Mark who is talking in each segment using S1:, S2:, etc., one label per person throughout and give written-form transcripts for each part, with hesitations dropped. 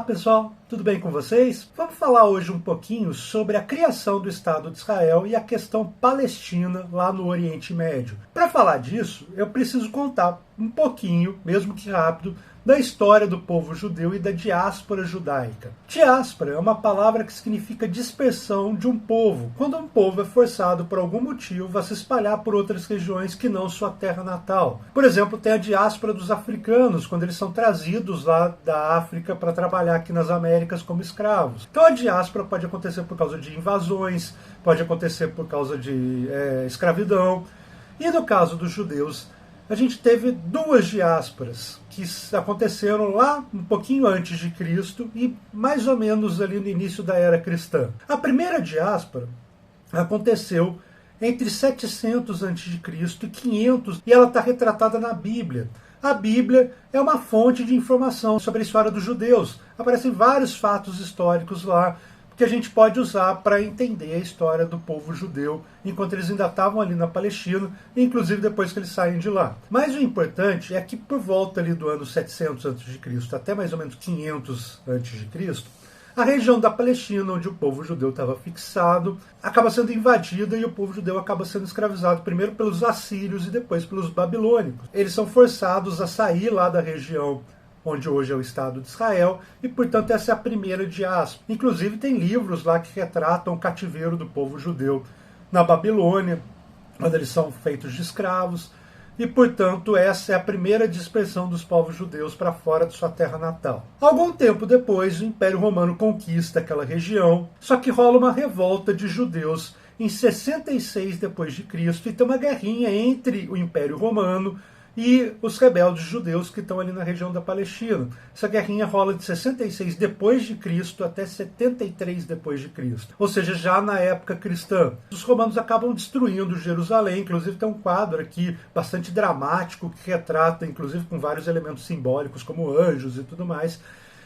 S1: pessoal, tudo bem com vocês? Vamos falar hoje um pouquinho sobre a criação do Estado de Israel e a questão palestina lá no Oriente Médio. Para falar disso, eu preciso contar um pouquinho, mesmo que rápido, da história do povo judeu e da diáspora judaica. Diáspora é uma palavra que significa dispersão de um povo, quando um povo é forçado por algum motivo a se espalhar por outras regiões que não sua terra natal. Por exemplo, tem a diáspora dos africanos, quando eles são trazidos lá da África para trabalhar aqui nas Américas como escravos. Então a diáspora pode acontecer por causa de invasões, pode acontecer por causa de escravidão. E no caso dos judeus, a gente teve duas diásporas que aconteceram lá um pouquinho antes de Cristo e mais ou menos ali no início da era cristã. A primeira diáspora aconteceu entre 700 a.C. e 500, e ela está retratada na Bíblia. A Bíblia é uma fonte de informação sobre a história dos judeus. Aparecem vários fatos históricos lá que a gente pode usar para entender a história do povo judeu enquanto eles ainda estavam ali na Palestina, inclusive depois que eles saem de lá. Mas o importante é que por volta ali do ano 700 a.C. até mais ou menos 500 a.C., a região da Palestina, onde o povo judeu estava fixado, acaba sendo invadida e o povo judeu acaba sendo escravizado primeiro pelos assírios e depois pelos babilônicos. Eles são forçados a sair lá da região onde hoje é o Estado de Israel, e, portanto, essa é a primeira diáspora. Inclusive, tem livros lá que retratam o cativeiro do povo judeu na Babilônia, quando eles são feitos de escravos, e, portanto, essa é a primeira dispersão dos povos judeus para fora de sua terra natal. Algum tempo depois, o Império Romano conquista aquela região, só que rola uma revolta de judeus em 66 d.C., e tem uma guerrinha entre o Império Romano e os rebeldes judeus que estão ali na região da Palestina. Essa guerrinha rola de 66 d.C. até 73 d.C., ou seja, já na época cristã. Os romanos acabam destruindo Jerusalém, inclusive tem um quadro aqui bastante dramático que retrata, inclusive com vários elementos simbólicos, como anjos e tudo mais,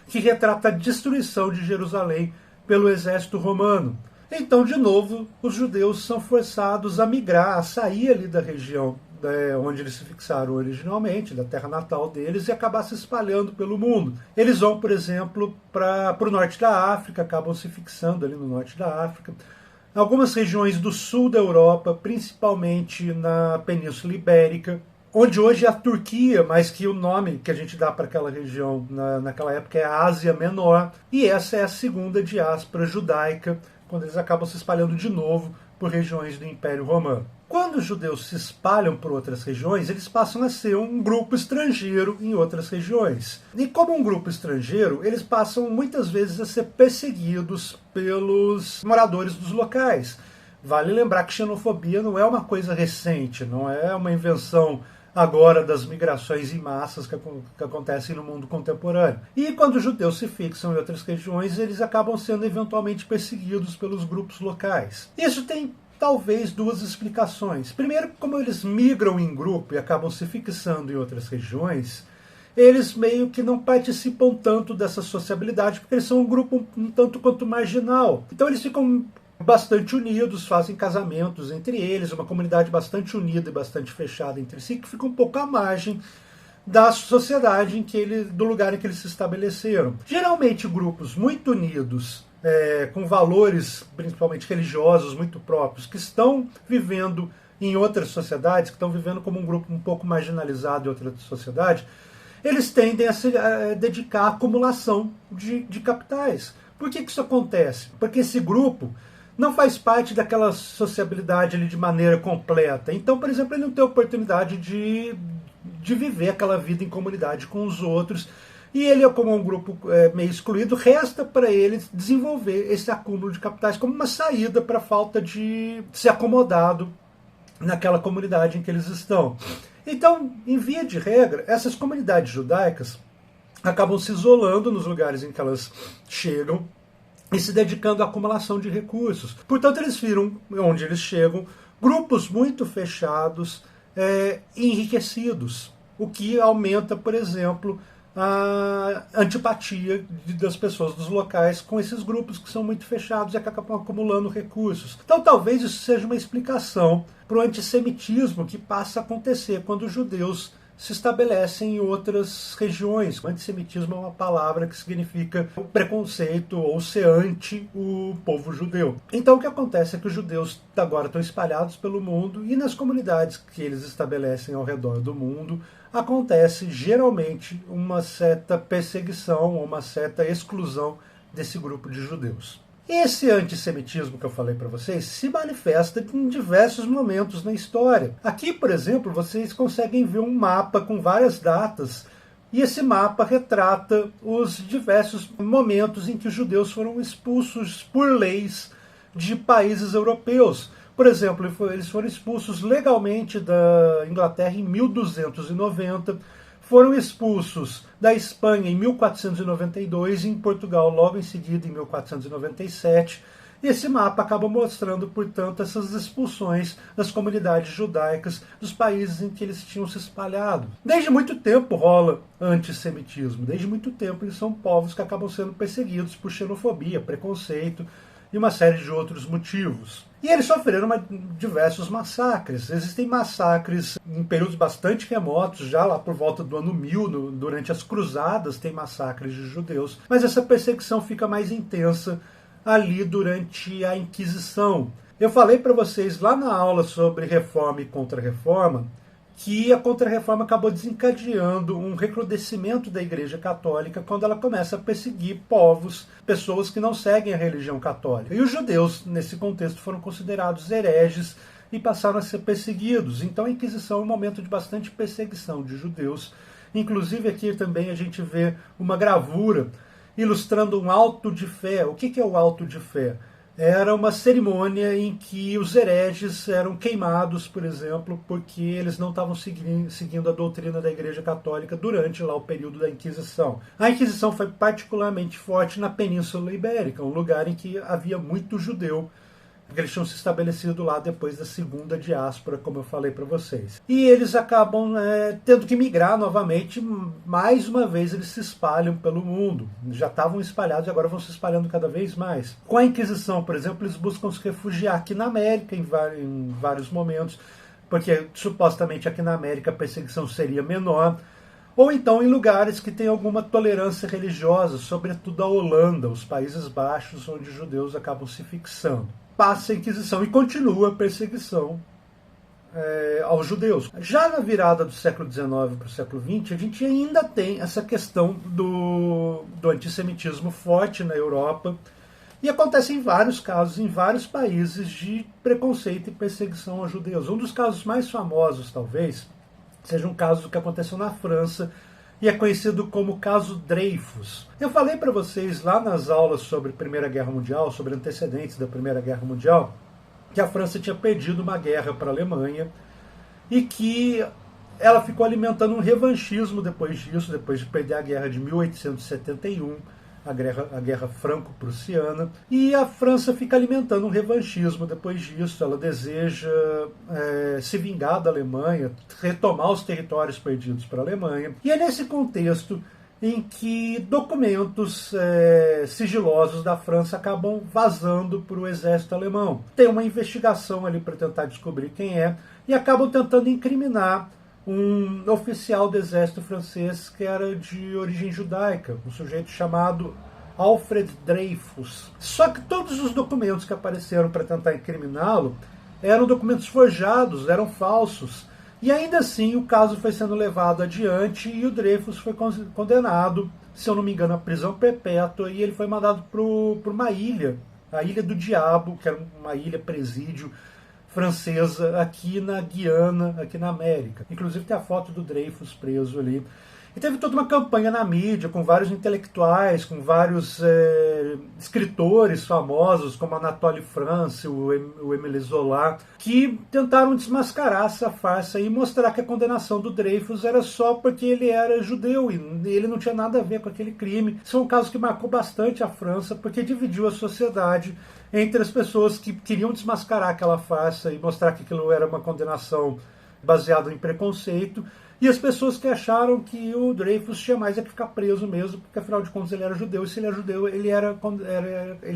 S1: que retrata a destruição de Jerusalém pelo exército romano. Então, de novo, os judeus são forçados a migrar, a sair ali da região onde eles se fixaram originalmente, da terra natal deles, e acabar se espalhando pelo mundo. Eles vão, por exemplo, para o norte da África, acabam se fixando ali no norte da África. Algumas regiões do sul da Europa, principalmente na Península Ibérica, onde hoje é a Turquia, mas que o nome que a gente dá para aquela região naquela época é a Ásia Menor. E essa é a segunda diáspora judaica, quando eles acabam se espalhando de novo por regiões do Império Romano. Quando os judeus se espalham por outras regiões, eles passam a ser um grupo estrangeiro em outras regiões. E como um grupo estrangeiro, eles passam muitas vezes a ser perseguidos pelos moradores dos locais. Vale lembrar que xenofobia não é uma coisa recente, não é uma invenção agora das migrações em massas que acontecem no mundo contemporâneo. E quando os judeus se fixam em outras regiões, eles acabam sendo eventualmente perseguidos pelos grupos locais. Isso tem talvez duas explicações. Primeiro, como eles migram em grupo e acabam se fixando em outras regiões, eles meio que não participam tanto dessa sociabilidade, porque eles são um grupo um tanto quanto marginal. Então eles ficam bastante unidos, fazem casamentos entre eles, uma comunidade bastante unida e bastante fechada entre si, que fica um pouco à margem da sociedade do lugar em que eles se estabeleceram. Geralmente grupos muito unidos, com valores, principalmente religiosos, muito próprios, que estão vivendo em outras sociedades, que estão vivendo como um grupo um pouco marginalizado em outra sociedade, eles tendem a se dedicar à acumulação de capitais. Por que isso acontece? Porque esse grupo não faz parte daquela sociabilidade ali de maneira completa. Então, por exemplo, ele não tem oportunidade de viver aquela vida em comunidade com os outros. E ele, como um grupo meio excluído, resta para ele desenvolver esse acúmulo de capitais como uma saída para a falta de ser acomodado naquela comunidade em que eles estão. Então, em via de regra, essas comunidades judaicas acabam se isolando nos lugares em que elas chegam e se dedicando à acumulação de recursos. Portanto, eles viram, onde eles chegam, grupos muito fechados e enriquecidos, o que aumenta, por exemplo, a antipatia das pessoas dos locais com esses grupos que são muito fechados e que acabam acumulando recursos. Então talvez isso seja uma explicação para o antissemitismo que passa a acontecer quando os judeus se estabelecem em outras regiões. O antissemitismo é uma palavra que significa preconceito ou ser anti o povo judeu. Então o que acontece é que os judeus agora estão espalhados pelo mundo e nas comunidades que eles estabelecem ao redor do mundo acontece geralmente uma certa perseguição ou uma certa exclusão desse grupo de judeus. Esse antissemitismo que eu falei para vocês se manifesta em diversos momentos na história. Aqui, por exemplo, vocês conseguem ver um mapa com várias datas e esse mapa retrata os diversos momentos em que os judeus foram expulsos por leis de países europeus. Por exemplo, eles foram expulsos legalmente da Inglaterra em 1290, foram expulsos da Espanha em 1492 e em Portugal logo em seguida em 1497. E esse mapa acaba mostrando, portanto, essas expulsões das comunidades judaicas dos países em que eles tinham se espalhado. Desde muito tempo rola antissemitismo, desde muito tempo eles são povos que acabam sendo perseguidos por xenofobia, preconceito e uma série de outros motivos. E eles sofreram diversos massacres. Existem massacres em períodos bastante remotos, já lá por volta do ano 1000, durante as cruzadas, tem massacres de judeus. Mas essa perseguição fica mais intensa ali durante a Inquisição. Eu falei para vocês lá na aula sobre reforma e contra-reforma que a Contra-Reforma acabou desencadeando um recrudescimento da Igreja Católica quando ela começa a perseguir povos, pessoas que não seguem a religião católica. E os judeus, nesse contexto, foram considerados hereges e passaram a ser perseguidos. Então a Inquisição é um momento de bastante perseguição de judeus. Inclusive aqui também a gente vê uma gravura ilustrando um auto de fé. O que é o auto de fé? Era uma cerimônia em que os hereges eram queimados, por exemplo, porque eles não estavam seguindo a doutrina da Igreja Católica durante lá o período da Inquisição. A Inquisição foi particularmente forte na Península Ibérica, um lugar em que havia muito judeu, porque eles tinham se estabelecido lá depois da segunda diáspora, como eu falei para vocês. E eles acabam tendo que migrar novamente, mais uma vez eles se espalham pelo mundo. Já estavam espalhados e agora vão se espalhando cada vez mais. Com a Inquisição, por exemplo, eles buscam se refugiar aqui na América em vários momentos, porque supostamente aqui na América a perseguição seria menor, ou então em lugares que têm alguma tolerância religiosa, sobretudo a Holanda, os Países Baixos, onde os judeus acabam se fixando. Passa a Inquisição e continua a perseguição aos judeus. Já na virada do século XIX para o século XX, a gente ainda tem essa questão do antissemitismo forte na Europa, e acontece em vários casos, em vários países, de preconceito e perseguição aos judeus. Um dos casos mais famosos, talvez, seja um caso que aconteceu na França, e é conhecido como caso Dreyfus. Eu falei para vocês lá nas aulas sobre a Primeira Guerra Mundial, sobre antecedentes da Primeira Guerra Mundial, que a França tinha perdido uma guerra para a Alemanha e que ela ficou alimentando um revanchismo depois disso, depois de perder a guerra de 1871, a guerra franco-prussiana, e a França fica alimentando um revanchismo depois disso. Ela deseja se vingar da Alemanha, retomar os territórios perdidos para a Alemanha. E é nesse contexto em que documentos sigilosos da França acabam vazando para o exército alemão. Tem uma investigação ali para tentar descobrir quem é, e acabam tentando incriminar um oficial do exército francês que era de origem judaica, um sujeito chamado Alfred Dreyfus. Só que todos os documentos que apareceram para tentar incriminá-lo eram documentos forjados, eram falsos. E ainda assim o caso foi sendo levado adiante e o Dreyfus foi condenado, se eu não me engano, à prisão perpétua, e ele foi mandado para uma ilha, a Ilha do Diabo, que era uma ilha presídio francesa aqui na Guiana, aqui na América. Inclusive tem a foto do Dreyfus preso ali. E teve toda uma campanha na mídia, com vários intelectuais, com vários escritores famosos, como Anatole France, o Émile Zola, que tentaram desmascarar essa farsa e mostrar que a condenação do Dreyfus era só porque ele era judeu e ele não tinha nada a ver com aquele crime. Isso é um caso que marcou bastante a França, porque dividiu a sociedade entre as pessoas que queriam desmascarar aquela farsa e mostrar que aquilo era uma condenação baseada em preconceito, e as pessoas que acharam que o Dreyfus tinha mais é que ficar preso mesmo, porque afinal de contas ele era judeu, e se ele era judeu, ele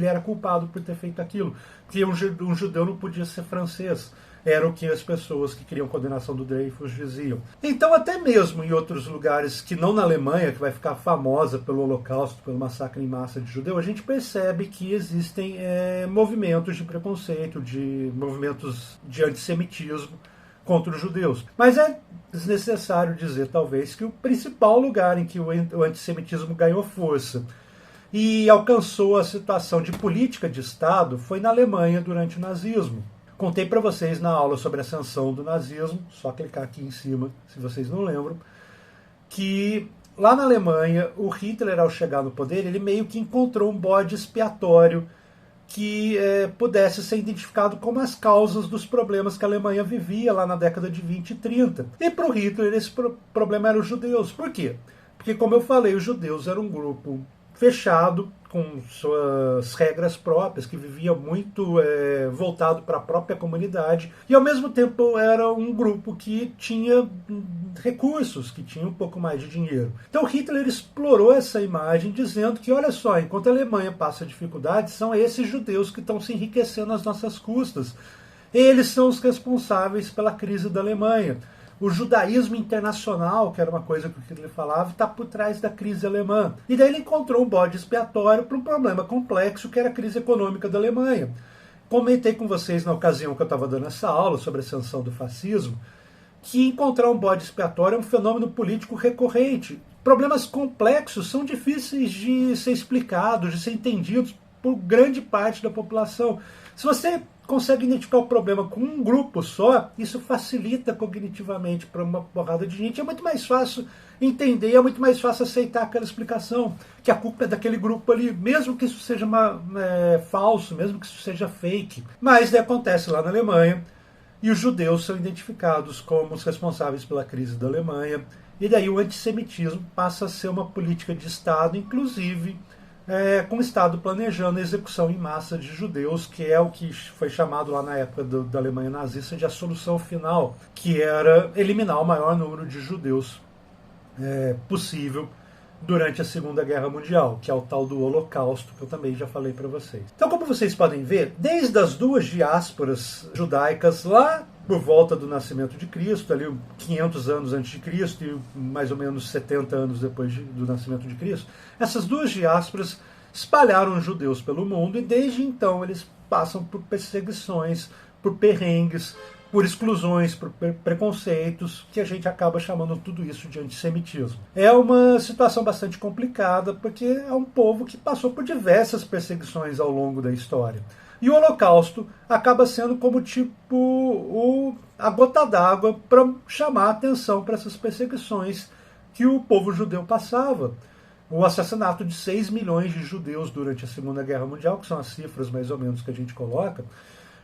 S1: era culpado por ter feito aquilo, porque um judeu não podia ser francês. era o que as pessoas que queriam condenação do Dreyfus diziam. Então, até mesmo em outros lugares que não na Alemanha, que vai ficar famosa pelo Holocausto, pelo massacre em massa de judeus, a gente percebe que existem movimentos de preconceito, movimentos de antissemitismo contra os judeus. Mas é desnecessário dizer, talvez, que o principal lugar em que o antissemitismo ganhou força e alcançou a situação de política de Estado foi na Alemanha durante o nazismo. Contei para vocês na aula sobre a ascensão do nazismo, só clicar aqui em cima se vocês não lembram, que lá na Alemanha o Hitler, ao chegar no poder, ele meio que encontrou um bode expiatório que pudesse ser identificado como as causas dos problemas que a Alemanha vivia lá na década de 20 e 30. E para o Hitler esse problema era os judeus. Por quê? Porque, como eu falei, os judeus eram um grupo fechado, com suas regras próprias, que vivia muito voltado para a própria comunidade, e ao mesmo tempo era um grupo que tinha recursos, que tinha um pouco mais de dinheiro. Então Hitler explorou essa imagem dizendo que, olha só, enquanto a Alemanha passa dificuldades, são esses judeus que estão se enriquecendo às nossas custas. Eles são os responsáveis pela crise da Alemanha. O judaísmo internacional, que era uma coisa que o Hitler falava, está por trás da crise alemã. E daí ele encontrou um bode expiatório para um problema complexo, que era a crise econômica da Alemanha. Comentei com vocês na ocasião que eu estava dando essa aula sobre a ascensão do fascismo, que encontrar um bode expiatório é um fenômeno político recorrente. Problemas complexos são difíceis de ser explicados, de ser entendidos por grande parte da população. Se você consegue identificar o problema com um grupo só, isso facilita cognitivamente para uma porrada de gente. É muito mais fácil entender, é muito mais fácil aceitar aquela explicação, que a culpa é daquele grupo ali, mesmo que isso seja falso, mesmo que isso seja fake. Mas acontece lá na Alemanha, e os judeus são identificados como os responsáveis pela crise da Alemanha, e daí o antissemitismo passa a ser uma política de Estado, inclusive com o Estado planejando a execução em massa de judeus, que é o que foi chamado lá na época da Alemanha nazista de a solução final, que era eliminar o maior número de judeus possível durante a Segunda Guerra Mundial, que é o tal do Holocausto, que eu também já falei para vocês. Então, como vocês podem ver, desde as duas diásporas judaicas lá por volta do nascimento de Cristo, ali 500 anos antes de Cristo e mais ou menos 70 anos depois do nascimento de Cristo, essas duas diásporas espalharam os judeus pelo mundo e desde então eles passam por perseguições, por perrengues, por exclusões, por preconceitos, que a gente acaba chamando tudo isso de antissemitismo. É uma situação bastante complicada, porque é um povo que passou por diversas perseguições ao longo da história. E o Holocausto acaba sendo como a gota d'água para chamar a atenção para essas perseguições que o povo judeu passava. O assassinato de 6 milhões de judeus durante a Segunda Guerra Mundial, que são as cifras mais ou menos que a gente coloca,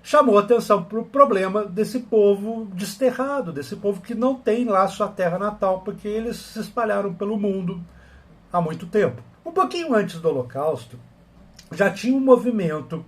S1: chamou a atenção para o problema desse povo desterrado, desse povo que não tem lá sua terra natal, porque eles se espalharam pelo mundo há muito tempo. Um pouquinho antes do Holocausto, já tinha um movimento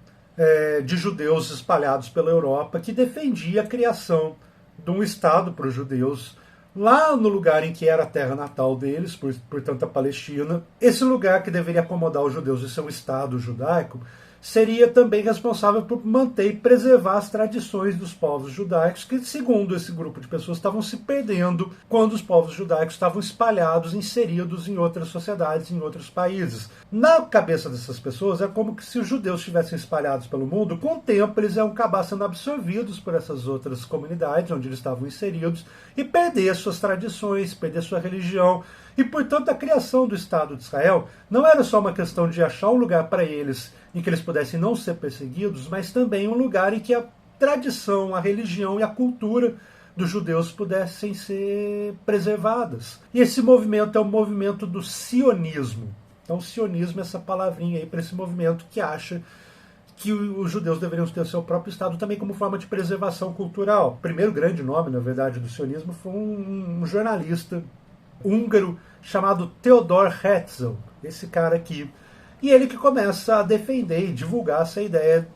S1: de judeus espalhados pela Europa que defendia a criação de um Estado para os judeus lá no lugar em que era a terra natal deles, portanto a Palestina. Esse lugar que deveria acomodar os judeus e ser um Estado judaico seria também responsável por manter e preservar as tradições dos povos judaicos, que, segundo esse grupo de pessoas, estavam se perdendo quando os povos judaicos estavam espalhados, inseridos em outras sociedades, em outros países. Na cabeça dessas pessoas, é como que se os judeus estivessem espalhados pelo mundo, com o tempo eles iam acabar sendo absorvidos por essas outras comunidades onde eles estavam inseridos e perder suas tradições, perder sua religião. E, portanto, a criação do Estado de Israel não era só uma questão de achar um lugar para eles em que eles pudessem não ser perseguidos, mas também um lugar em que a tradição, a religião e a cultura dos judeus pudessem ser preservadas. E esse movimento é o movimento do sionismo. Então, sionismo é essa palavrinha aí para esse movimento que acha que os judeus deveriam ter o seu próprio Estado também como forma de preservação cultural. O primeiro grande nome, na verdade, do sionismo foi um jornalista húngaro chamado Theodor Herzl, esse cara aqui. E ele que começa a defender e divulgar essa ideia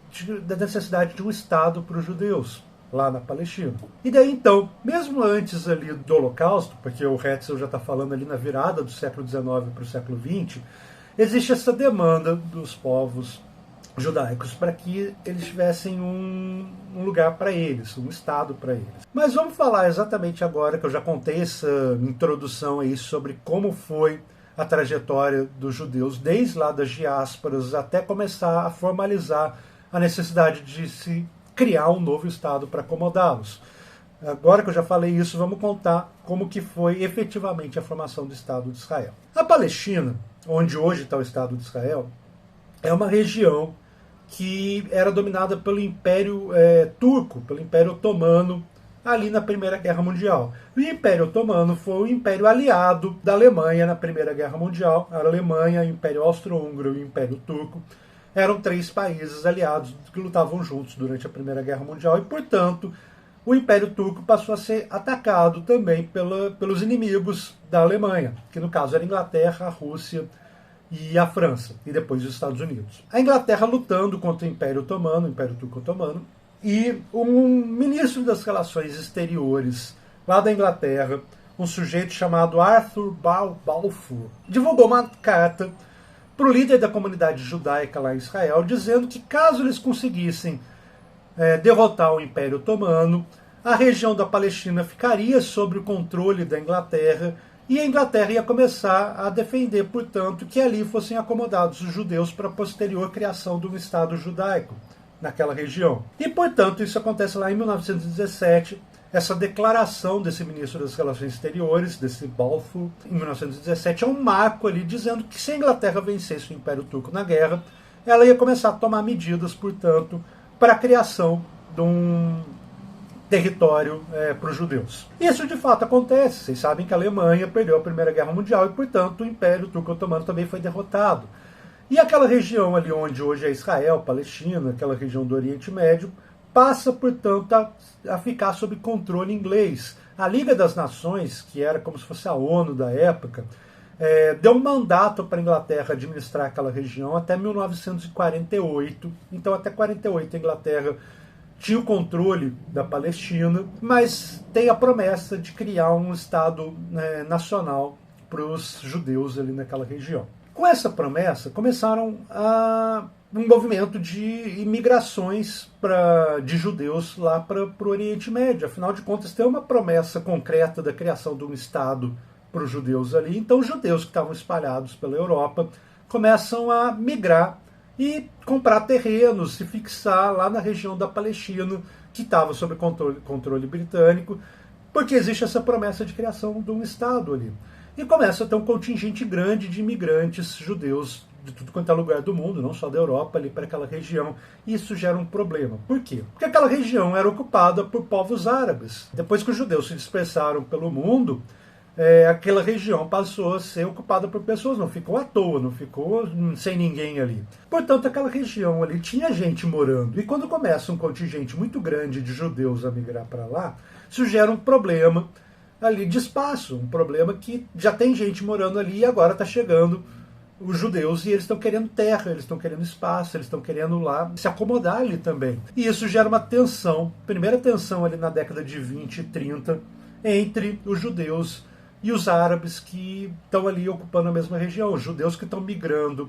S1: da necessidade de um Estado para os judeus, lá na Palestina. E daí então, mesmo antes ali do Holocausto, porque o Herzl já está falando ali na virada do século XIX para o século XX, existe essa demanda dos povos judaicos para que eles tivessem um lugar para eles, um estado para eles. Mas vamos falar exatamente agora, que eu já contei essa introdução aí sobre como foi a trajetória dos judeus, desde lá das diásporas até começar a formalizar a necessidade de se criar um novo estado para acomodá-los. Agora que eu já falei isso, vamos contar como que foi efetivamente a formação do Estado de Israel. A Palestina, onde hoje está o Estado de Israel, é uma região que era dominada pelo Império Turco, pelo Império Otomano, ali na Primeira Guerra Mundial. O Império Otomano foi o império aliado da Alemanha na Primeira Guerra Mundial. A Alemanha, o Império Austro-Húngaro e o Império Turco eram 3 países aliados que lutavam juntos durante a Primeira Guerra Mundial e, portanto, o Império Turco passou a ser atacado também pelos inimigos da Alemanha, que no caso era a Inglaterra, a Rússia e a França, e depois os Estados Unidos. A Inglaterra lutando contra o Império Otomano, o Império Turco Otomano, e um ministro das Relações Exteriores lá da Inglaterra, um sujeito chamado Arthur Balfour, divulgou uma carta para o líder da comunidade judaica lá em Israel, dizendo que caso eles conseguissem derrotar o Império Otomano, a região da Palestina ficaria sob o controle da Inglaterra e a Inglaterra ia começar a defender, portanto, que ali fossem acomodados os judeus para a posterior criação de um Estado judaico naquela região. E, portanto, isso acontece lá em 1917, essa declaração desse ministro das Relações Exteriores, desse Balfour, em 1917, é um marco ali dizendo que se a Inglaterra vencesse o Império Turco na guerra, ela ia começar a tomar medidas, portanto, para a criação de um território para os judeus. Isso de fato acontece. Vocês sabem que a Alemanha perdeu a Primeira Guerra Mundial e, portanto, o Império Turco Otomano também foi derrotado. E aquela região ali onde hoje é Israel, Palestina, aquela região do Oriente Médio, passa, portanto, a ficar sob controle inglês. A Liga das Nações, que era como se fosse a ONU da época, deu um mandato para a Inglaterra administrar aquela região até 1948. Então, até 48, a Inglaterra tinha o controle da Palestina, mas tem a promessa de criar um Estado nacional para os judeus ali naquela região. Com essa promessa, começaram um movimento de imigrações de judeus lá para o Oriente Médio. Afinal de contas, tem uma promessa concreta da criação de um Estado para os judeus ali. Então, os judeus que estavam espalhados pela Europa começam a migrar e comprar terrenos, se fixar lá na região da Palestina, que estava sob controle britânico, porque existe essa promessa de criação de um Estado ali. E começa a ter um contingente grande de imigrantes judeus de tudo quanto é lugar do mundo, não só da Europa, ali para aquela região. E isso gera um problema. Por quê? Porque aquela região era ocupada por povos árabes. Depois que os judeus se dispersaram pelo mundo, aquela região passou a ser ocupada por pessoas, não ficou à toa, não ficou sem ninguém ali. Portanto, aquela região ali tinha gente morando. E quando começa um contingente muito grande de judeus a migrar para lá, isso gera um problema ali de espaço, um problema que já tem gente morando ali e agora está chegando os judeus e eles estão querendo terra, eles estão querendo espaço, eles estão querendo lá se acomodar ali também. E isso gera uma tensão, primeira tensão ali na década de 20 e 30, entre os judeus e os árabes que estão ali ocupando a mesma região, os judeus que estão migrando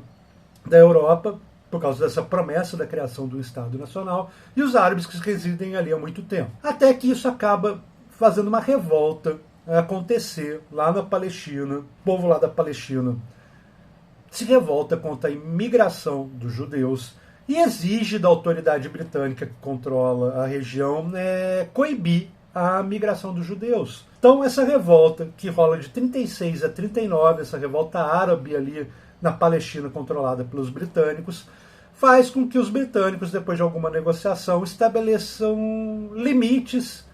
S1: da Europa por causa dessa promessa da criação do Estado Nacional, e os árabes que residem ali há muito tempo. Até que isso acaba fazendo uma revolta acontecer lá na Palestina. O povo lá da Palestina se revolta contra a imigração dos judeus e exige da autoridade britânica que controla a região coibir a migração dos judeus. Então essa revolta, que rola de 36 a 39, essa revolta árabe ali na Palestina controlada pelos britânicos, faz com que os britânicos, depois de alguma negociação, estabeleçam limites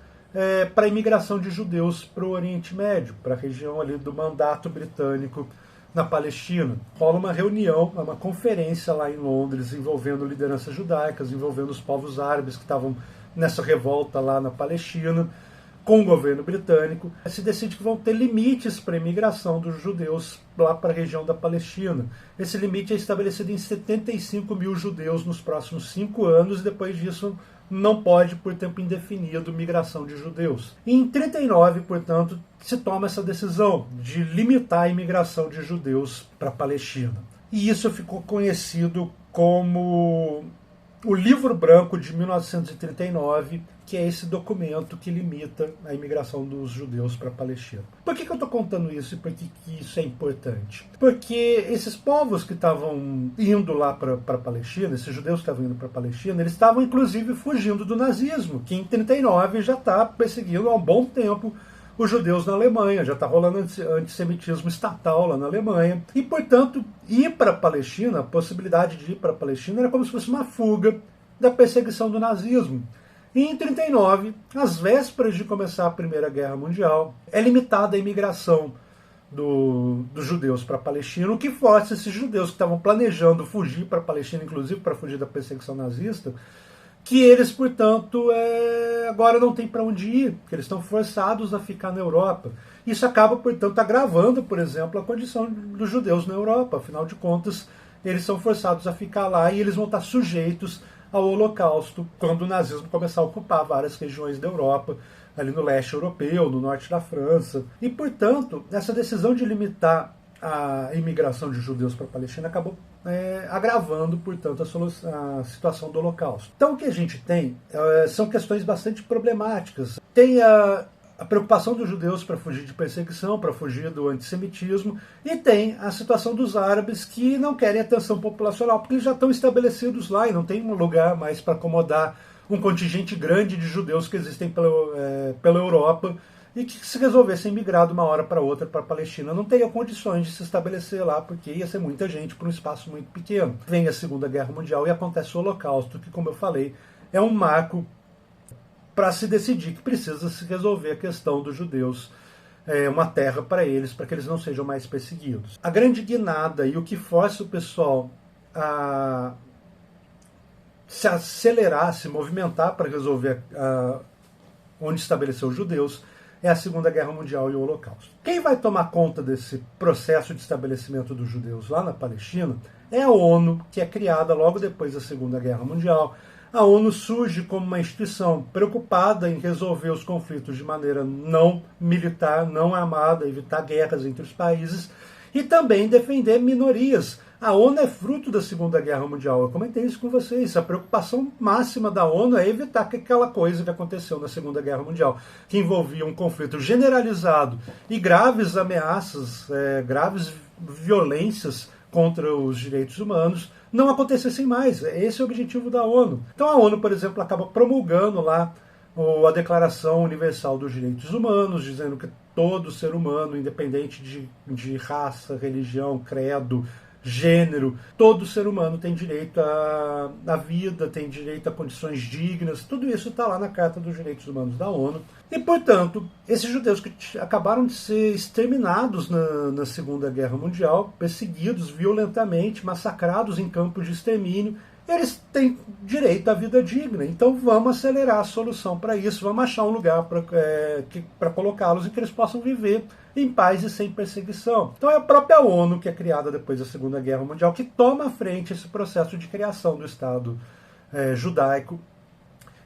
S1: para a imigração de judeus para o Oriente Médio, para a região ali do mandato britânico na Palestina. Rola uma reunião, uma conferência lá em Londres, envolvendo lideranças judaicas, envolvendo os povos árabes que estavam nessa revolta lá na Palestina, com o governo britânico. Se decide que vão ter limites para a imigração dos judeus lá para a região da Palestina. Esse limite é estabelecido em 75 mil judeus nos próximos 5 anos, e depois disso não pode, por tempo indefinido, migração de judeus. E em 39, portanto, se toma essa decisão de limitar a imigração de judeus para a Palestina. E isso ficou conhecido como o Livro Branco de 1939, que é esse documento que limita a imigração dos judeus para a Palestina. Por que eu estou contando isso e por que isso é importante? Porque esses povos que estavam indo lá para a Palestina, esses judeus que estavam indo para a Palestina, eles estavam inclusive fugindo do nazismo, que em 1939 já está perseguindo há um bom tempo os judeus na Alemanha, já está rolando antissemitismo estatal lá na Alemanha. E, portanto, ir para a Palestina, a possibilidade de ir para a Palestina era como se fosse uma fuga da perseguição do nazismo. E em 1939, às vésperas de começar a Primeira Guerra Mundial, é limitada a imigração dos judeus para a Palestina, o que força esses judeus que estavam planejando fugir para a Palestina, inclusive para fugir da perseguição nazista, que eles, portanto, agora não têm para onde ir, que eles estão forçados a ficar na Europa. Isso acaba, portanto, agravando, por exemplo, a condição dos judeus na Europa. Afinal de contas, eles são forçados a ficar lá e eles vão estar sujeitos ao Holocausto quando o nazismo começar a ocupar várias regiões da Europa, ali no leste europeu, no norte da França. E, portanto, essa decisão de limitar a imigração de judeus para a Palestina acabou agravando, portanto, a situação do Holocausto. Então, o que a gente tem são questões bastante problemáticas. Tem a preocupação dos judeus para fugir de perseguição, para fugir do antissemitismo, e tem a situação dos árabes que não querem atenção populacional, porque eles já estão estabelecidos lá e não tem um lugar mais para acomodar um contingente grande de judeus que existem pela Europa, e que se resolvessem migrar de uma hora para outra para a Palestina, não teriam condições de se estabelecer lá, porque ia ser muita gente para um espaço muito pequeno. Vem a Segunda Guerra Mundial e acontece o Holocausto, que, como eu falei, é um marco para se decidir que precisa se resolver a questão dos judeus, uma terra para eles, para que eles não sejam mais perseguidos. A grande guinada e o que força o pessoal a se acelerar, se movimentar para resolver onde estabelecer os judeus, é a Segunda Guerra Mundial e o Holocausto. Quem vai tomar conta desse processo de estabelecimento dos judeus lá na Palestina é a ONU, que é criada logo depois da Segunda Guerra Mundial. A ONU surge como uma instituição preocupada em resolver os conflitos de maneira não militar, não armada, evitar guerras entre os países e também defender minorias. A ONU é fruto da Segunda Guerra Mundial. Eu comentei isso com vocês. A preocupação máxima da ONU é evitar que aquela coisa que aconteceu na Segunda Guerra Mundial, que envolvia um conflito generalizado e graves ameaças, graves violências contra os direitos humanos, não acontecessem mais. Esse é o objetivo da ONU. Então a ONU, por exemplo, acaba promulgando lá a Declaração Universal dos Direitos Humanos, dizendo que todo ser humano, independente de raça, religião, credo, gênero, todo ser humano tem direito à vida, tem direito a condições dignas, tudo isso está lá na Carta dos Direitos Humanos da ONU. E, portanto, esses judeus que acabaram de ser exterminados na Segunda Guerra Mundial, perseguidos violentamente, massacrados em campos de extermínio, eles têm direito à vida digna. Então vamos acelerar a solução para isso, vamos achar um lugar para colocá-los em que eles possam viver em paz e sem perseguição. Então é a própria ONU, que é criada depois da Segunda Guerra Mundial, que toma à frente esse processo de criação do Estado judaico,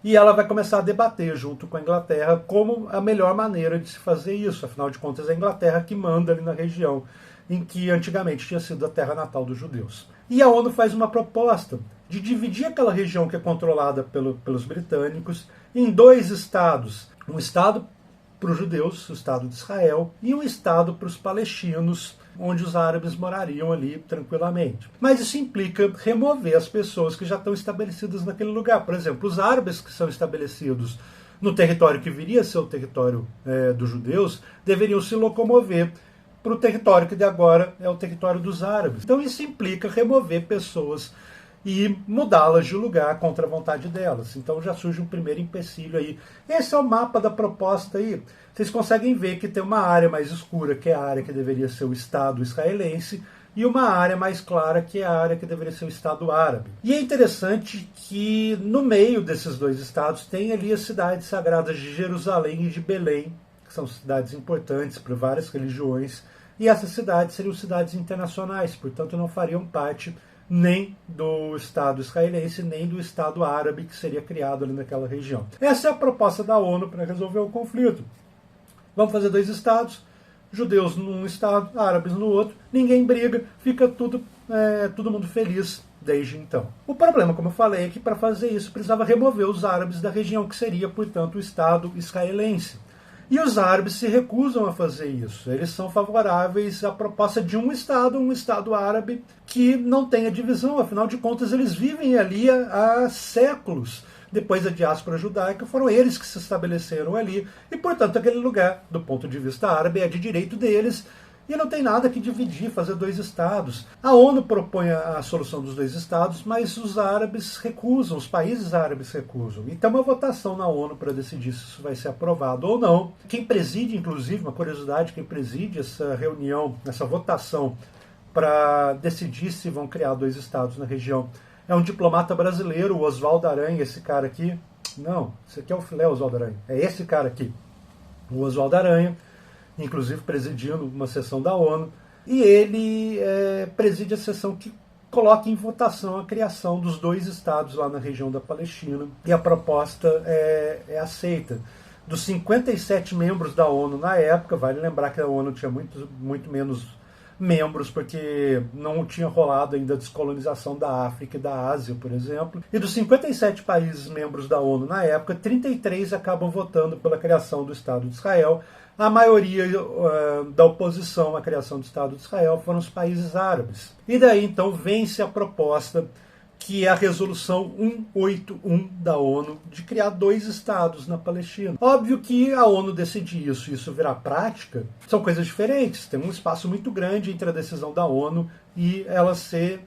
S1: e ela vai começar a debater junto com a Inglaterra como a melhor maneira de se fazer isso. Afinal de contas, é a Inglaterra que manda ali na região em que antigamente tinha sido a terra natal dos judeus. E a ONU faz uma proposta de dividir aquela região que é controlada pelos britânicos em dois estados. Um estado para os judeus, o Estado de Israel, e um estado para os palestinos, onde os árabes morariam ali tranquilamente. Mas isso implica remover as pessoas que já estão estabelecidas naquele lugar. Por exemplo, os árabes que são estabelecidos no território que viria a ser o território dos judeus, deveriam se locomover para o território que de agora é o território dos árabes. Então isso implica remover pessoas e mudá-las de lugar contra a vontade delas. Então já surge um primeiro empecilho aí. Esse é o mapa da proposta aí. Vocês conseguem ver que tem uma área mais escura, que é a área que deveria ser o Estado israelense, e uma área mais clara, que é a área que deveria ser o Estado árabe. E é interessante que no meio desses dois estados tem ali as cidades sagradas de Jerusalém e de Belém, que são cidades importantes para várias religiões, e essas cidades seriam cidades internacionais, portanto não fariam parte nem do Estado israelense, nem do Estado árabe que seria criado ali naquela região. Essa é a proposta da ONU para resolver o conflito. Vamos fazer dois estados, judeus num estado, árabes no outro, ninguém briga, fica tudo todo mundo feliz desde então. O problema, como eu falei, é que para fazer isso precisava remover os árabes da região, que seria, portanto, o Estado israelense. E os árabes se recusam a fazer isso. Eles são favoráveis à proposta de um Estado árabe que não tenha divisão. Afinal de contas, eles vivem ali há séculos. Depois da diáspora judaica, foram eles que se estabeleceram ali. E, portanto, aquele lugar, do ponto de vista árabe, é de direito deles. E não tem nada que dividir, fazer dois estados. A ONU propõe a solução dos dois estados, mas os árabes recusam, os países árabes recusam. E tem uma votação na ONU para decidir se isso vai ser aprovado ou não. Quem preside, inclusive, uma curiosidade, quem preside essa reunião, essa votação para decidir se vão criar dois estados na região, é um diplomata brasileiro, o Oswaldo Aranha, esse cara aqui. Não, esse aqui é o filé Oswaldo Aranha. É esse cara aqui, o Oswaldo Aranha, inclusive presidindo uma sessão da ONU, e ele preside a sessão que coloca em votação a criação dos dois estados lá na região da Palestina, e a proposta é aceita. Dos 57 membros da ONU na época, vale lembrar que a ONU tinha muito menos membros, porque não tinha rolado ainda a descolonização da África e da Ásia, por exemplo. E dos 57 países membros da ONU na época, 33 acabam votando pela criação do Estado de Israel. A maioria da oposição à criação do Estado de Israel foram os países árabes. E daí, então, vence a proposta, que é a resolução 181 da ONU, de criar dois estados na Palestina. Óbvio que a ONU decidir isso e isso virar prática, são coisas diferentes. Tem um espaço muito grande entre a decisão da ONU e ela ser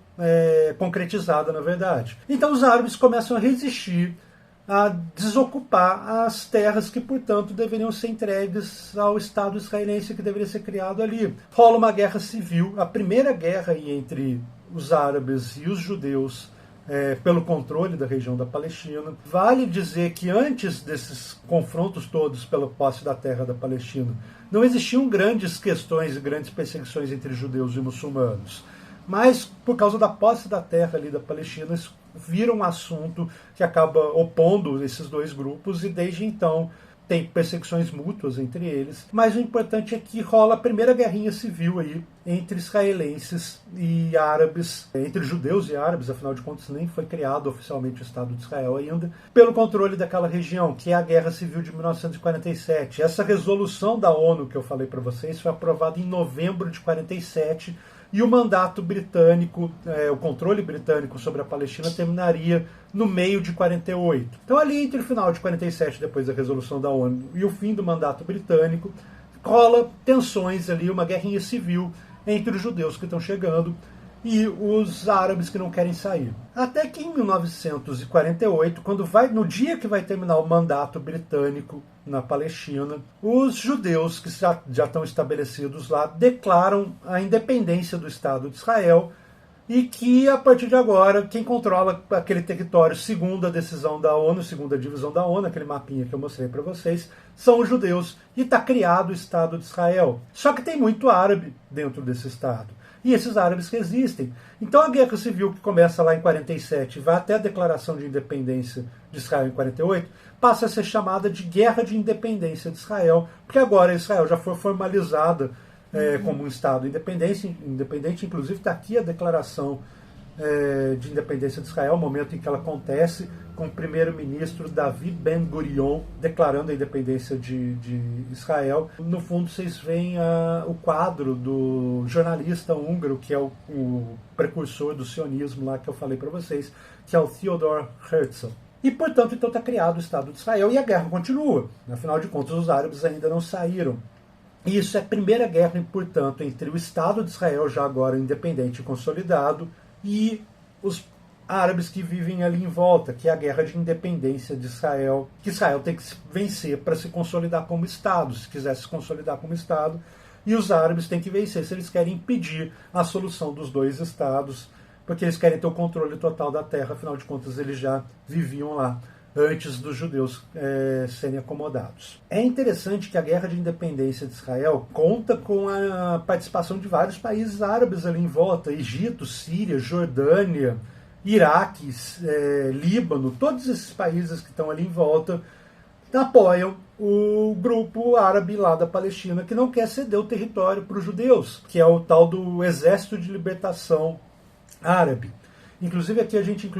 S1: concretizada, na verdade. Então os árabes começam a resistir, a desocupar as terras que, portanto, deveriam ser entregues ao Estado israelense que deveria ser criado ali. Rola uma guerra civil, a primeira guerra entre os árabes e os judeus pelo controle da região da Palestina. Vale dizer que antes desses confrontos todos pela posse da terra da Palestina, não existiam grandes questões e grandes perseguições entre judeus e muçulmanos. Mas, por causa da posse da terra ali da Palestina, isso vira um assunto que acaba opondo esses dois grupos, e desde então tem perseguições mútuas entre eles. Mas o importante é que rola a primeira guerrinha civil aí entre israelenses e árabes, entre judeus e árabes, afinal de contas nem foi criado oficialmente o Estado de Israel ainda, pelo controle daquela região, que é a Guerra Civil de 1947. Essa resolução da ONU que eu falei para vocês foi aprovada em novembro de 47, e o mandato britânico, o controle britânico sobre a Palestina terminaria no meio de 48. Então ali entre o final de 47, depois da resolução da ONU, e o fim do mandato britânico, rola tensões ali, uma guerrinha civil entre os judeus que estão chegando e os árabes que não querem sair. Até que em 1948, no dia que vai terminar o mandato britânico na Palestina, os judeus que já estão estabelecidos lá declaram a independência do Estado de Israel, e que, a partir de agora, quem controla aquele território, segundo a decisão da ONU, segundo a divisão da ONU, aquele mapinha que eu mostrei para vocês, são os judeus, e está criado o Estado de Israel. Só que tem muito árabe dentro desse Estado, e esses árabes resistem. Então a Guerra Civil, que começa lá em 47 e vai até a declaração de independência de Israel em 48, passa a ser chamada de Guerra de Independência de Israel, porque agora Israel já foi formalizada como um Estado independente. Inclusive está aqui a declaração de independência de Israel, o momento em que ela acontece, com o primeiro-ministro David Ben-Gurion declarando a independência de Israel. No fundo vocês veem o quadro do jornalista húngaro, que é o precursor do sionismo lá que eu falei para vocês, que é o Theodor Herzl. E, portanto, então está criado o Estado de Israel, e a guerra continua. Afinal de contas, os árabes ainda não saíram. E isso é a primeira guerra, portanto, entre o Estado de Israel, já agora independente e consolidado, e os árabes que vivem ali em volta, que é a guerra de independência de Israel, que Israel tem que vencer para se consolidar como Estado, se quiser se consolidar como Estado, e os árabes têm que vencer se eles querem impedir a solução dos dois Estados, porque eles querem ter o controle total da terra, afinal de contas eles já viviam lá antes dos judeus serem acomodados. É interessante que a Guerra de Independência de Israel conta com a participação de vários países árabes ali em volta: Egito, Síria, Jordânia, Iraque, Líbano. Todos esses países que estão ali em volta apoiam o grupo árabe lá da Palestina, que não quer ceder o território para os judeus, que é o tal do Exército de Libertação árabe. Inclusive aqui a gente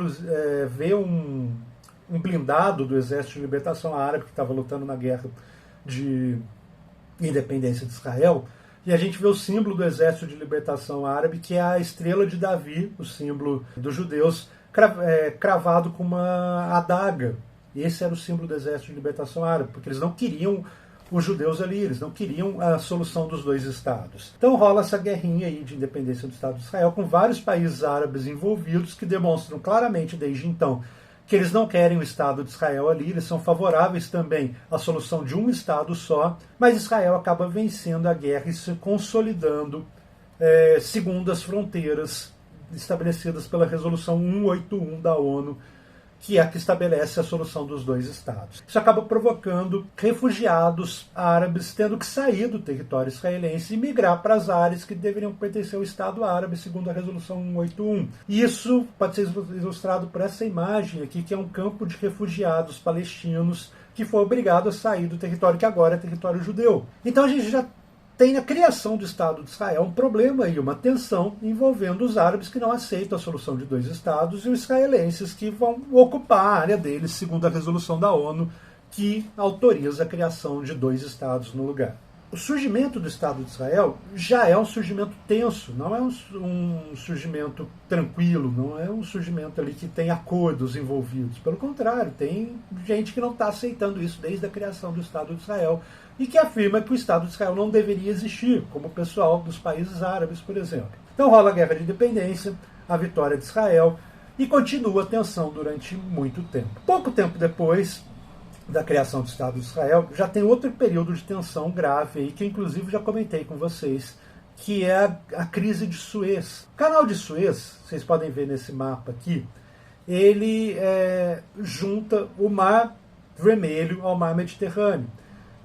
S1: vê um blindado do Exército de Libertação Árabe que estava lutando na guerra de independência de Israel, e a gente vê o símbolo do Exército de Libertação Árabe, que é a estrela de Davi, o símbolo dos judeus, cravado com uma adaga. Esse era o símbolo do Exército de Libertação Árabe, porque eles não queriam os judeus ali, eles não queriam a solução dos dois estados. Então rola essa guerrinha aí de independência do Estado de Israel, com vários países árabes envolvidos, que demonstram claramente desde então que eles não querem o Estado de Israel ali, eles são favoráveis também à solução de um Estado só, mas Israel acaba vencendo a guerra e se consolidando segundo as fronteiras estabelecidas pela Resolução 181 da ONU, que é a que estabelece a solução dos dois estados. Isso acaba provocando refugiados árabes tendo que sair do território israelense e migrar para as áreas que deveriam pertencer ao Estado árabe, segundo a Resolução 181. Isso pode ser ilustrado por essa imagem aqui, que é um campo de refugiados palestinos que foi obrigado a sair do território que agora é território judeu. Então a gente já tem na criação do Estado de Israel um problema e uma tensão envolvendo os árabes que não aceitam a solução de dois estados e os israelenses que vão ocupar a área deles, segundo a resolução da ONU, que autoriza a criação de dois estados no lugar. O surgimento do Estado de Israel já é um surgimento tenso, não é um surgimento tranquilo, não é um surgimento ali que tem acordos envolvidos. Pelo contrário, tem gente que não está aceitando isso desde a criação do Estado de Israel e que afirma que o Estado de Israel não deveria existir, como o pessoal dos países árabes, por exemplo. Então rola a Guerra de Independência, a vitória de Israel e continua a tensão durante muito tempo. Pouco tempo depois da criação do Estado de Israel, já tem outro período de tensão grave aí, que inclusive já comentei com vocês, que é a crise de Suez. O canal de Suez, vocês podem ver nesse mapa aqui, ele junta o Mar Vermelho ao Mar Mediterrâneo.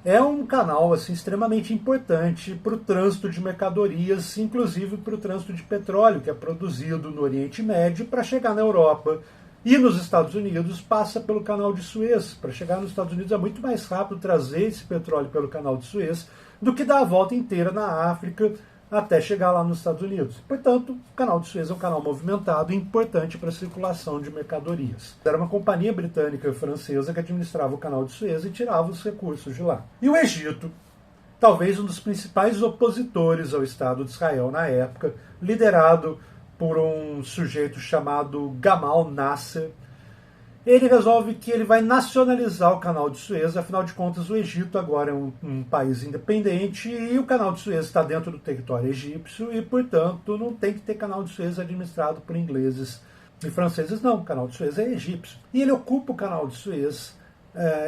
S1: É um canal assim, extremamente importante para o trânsito de mercadorias, inclusive para o trânsito de petróleo, que é produzido no Oriente Médio, para chegar na Europa e nos Estados Unidos, passa pelo canal de Suez. Para chegar nos Estados Unidos é muito mais rápido trazer esse petróleo pelo canal de Suez do que dar a volta inteira na África até chegar lá nos Estados Unidos. Portanto, o canal de Suez é um canal movimentado e importante para a circulação de mercadorias. Era uma companhia britânica e francesa que administrava o canal de Suez e tirava os recursos de lá. E o Egito, talvez um dos principais opositores ao Estado de Israel na época, liderado por um sujeito chamado Gamal Nasser, ele resolve que ele vai nacionalizar o canal de Suez. Afinal de contas, o Egito agora é um país independente e o canal de Suez está dentro do território egípcio e, portanto, não tem que ter canal de Suez administrado por ingleses e franceses, não. O canal de Suez é egípcio. E ele ocupa o canal de Suez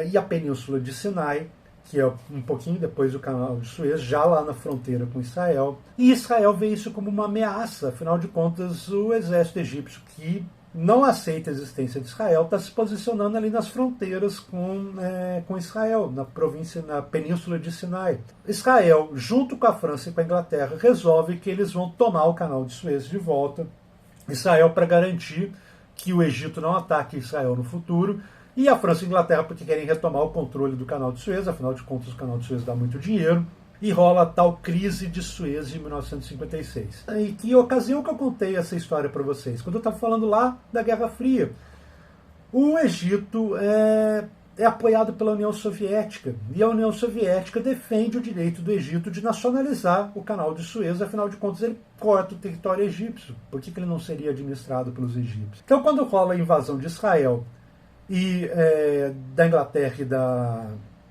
S1: e a península de Sinai, que é um pouquinho depois do canal de Suez, já lá na fronteira com Israel. E Israel vê isso como uma ameaça. Afinal de contas, o exército egípcio, que não aceita a existência de Israel, está se posicionando ali nas fronteiras com Israel, na península de Sinai. Israel, junto com a França e com a Inglaterra, resolve que eles vão tomar o canal de Suez de volta. Israel, para garantir que o Egito não ataque Israel no futuro, e a França e a Inglaterra porque querem retomar o controle do canal de Suez. Afinal de contas, o canal de Suez dá muito dinheiro. E rola a tal crise de Suez de 1956. E que ocasião que eu contei essa história para vocês? Quando eu estava falando lá da Guerra Fria. O Egito é apoiado pela União Soviética. E a União Soviética defende o direito do Egito de nacionalizar o canal de Suez. Afinal de contas, ele corta o território egípcio. Por que ele não seria administrado pelos egípcios? Então, quando rola a invasão de Israel e da Inglaterra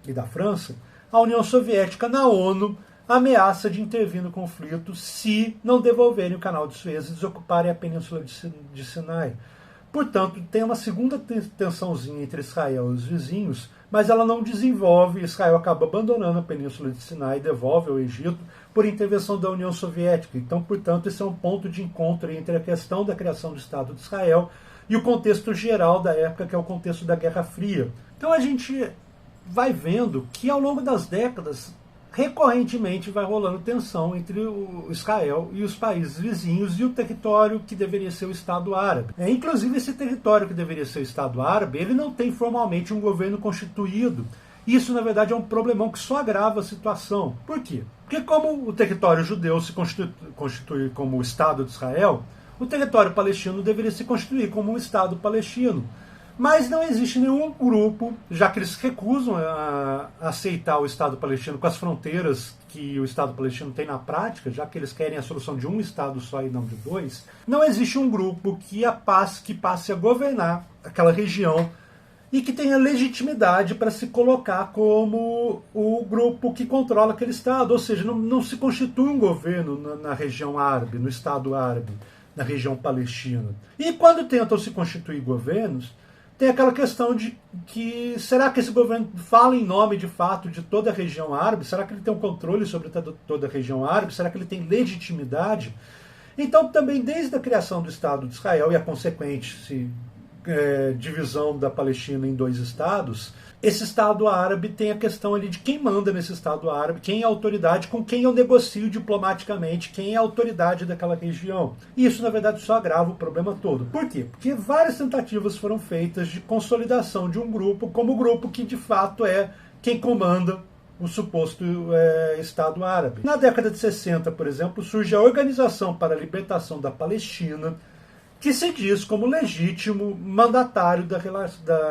S1: e da França, a União Soviética, na ONU, ameaça de intervir no conflito se não devolverem o canal de Suez e desocuparem a península de Sinai. Portanto, tem uma segunda tensãozinha entre Israel e os vizinhos, mas ela não desenvolve. Israel acaba abandonando a península de Sinai e devolve ao Egito por intervenção da União Soviética. Então, portanto, esse é um ponto de encontro entre a questão da criação do Estado de Israel e o contexto geral da época, que é o contexto da Guerra Fria. Então a gente vai vendo que ao longo das décadas, recorrentemente vai rolando tensão entre o Israel e os países vizinhos e o território que deveria ser o Estado Árabe. Inclusive esse território que deveria ser o Estado Árabe, ele não tem formalmente um governo constituído. Isso, na verdade, é um problemão que só agrava a situação. Por quê? Porque como o território judeu se constitui como o Estado de Israel, o território palestino deveria se constituir como um Estado palestino. Mas não existe nenhum grupo, já que eles recusam a aceitar o Estado palestino com as fronteiras que o Estado palestino tem na prática, já que eles querem a solução de um Estado só e não de dois, não existe um grupo que passe a governar aquela região e que tenha legitimidade para se colocar como o grupo que controla aquele Estado. Ou seja, não se constitui um governo na região árabe, no Estado árabe, na região palestina. E quando tentam se constituir governos, tem aquela questão de que será que esse governo fala em nome de fato de toda a região árabe? Será que ele tem um controle sobre toda a região árabe? Será que ele tem legitimidade? Então, também desde a criação do Estado de Israel e a consequente divisão da Palestina em dois estados, esse Estado árabe tem a questão ali de quem manda nesse Estado árabe, quem é a autoridade, com quem eu negocio diplomaticamente, quem é a autoridade daquela região. E isso, na verdade, só agrava o problema todo. Por quê? Porque várias tentativas foram feitas de consolidação de um grupo como o grupo que, de fato, é quem comanda o suposto Estado árabe. Na década de 60, por exemplo, surge a Organização para a Libertação da Palestina, que se diz como legítimo mandatário da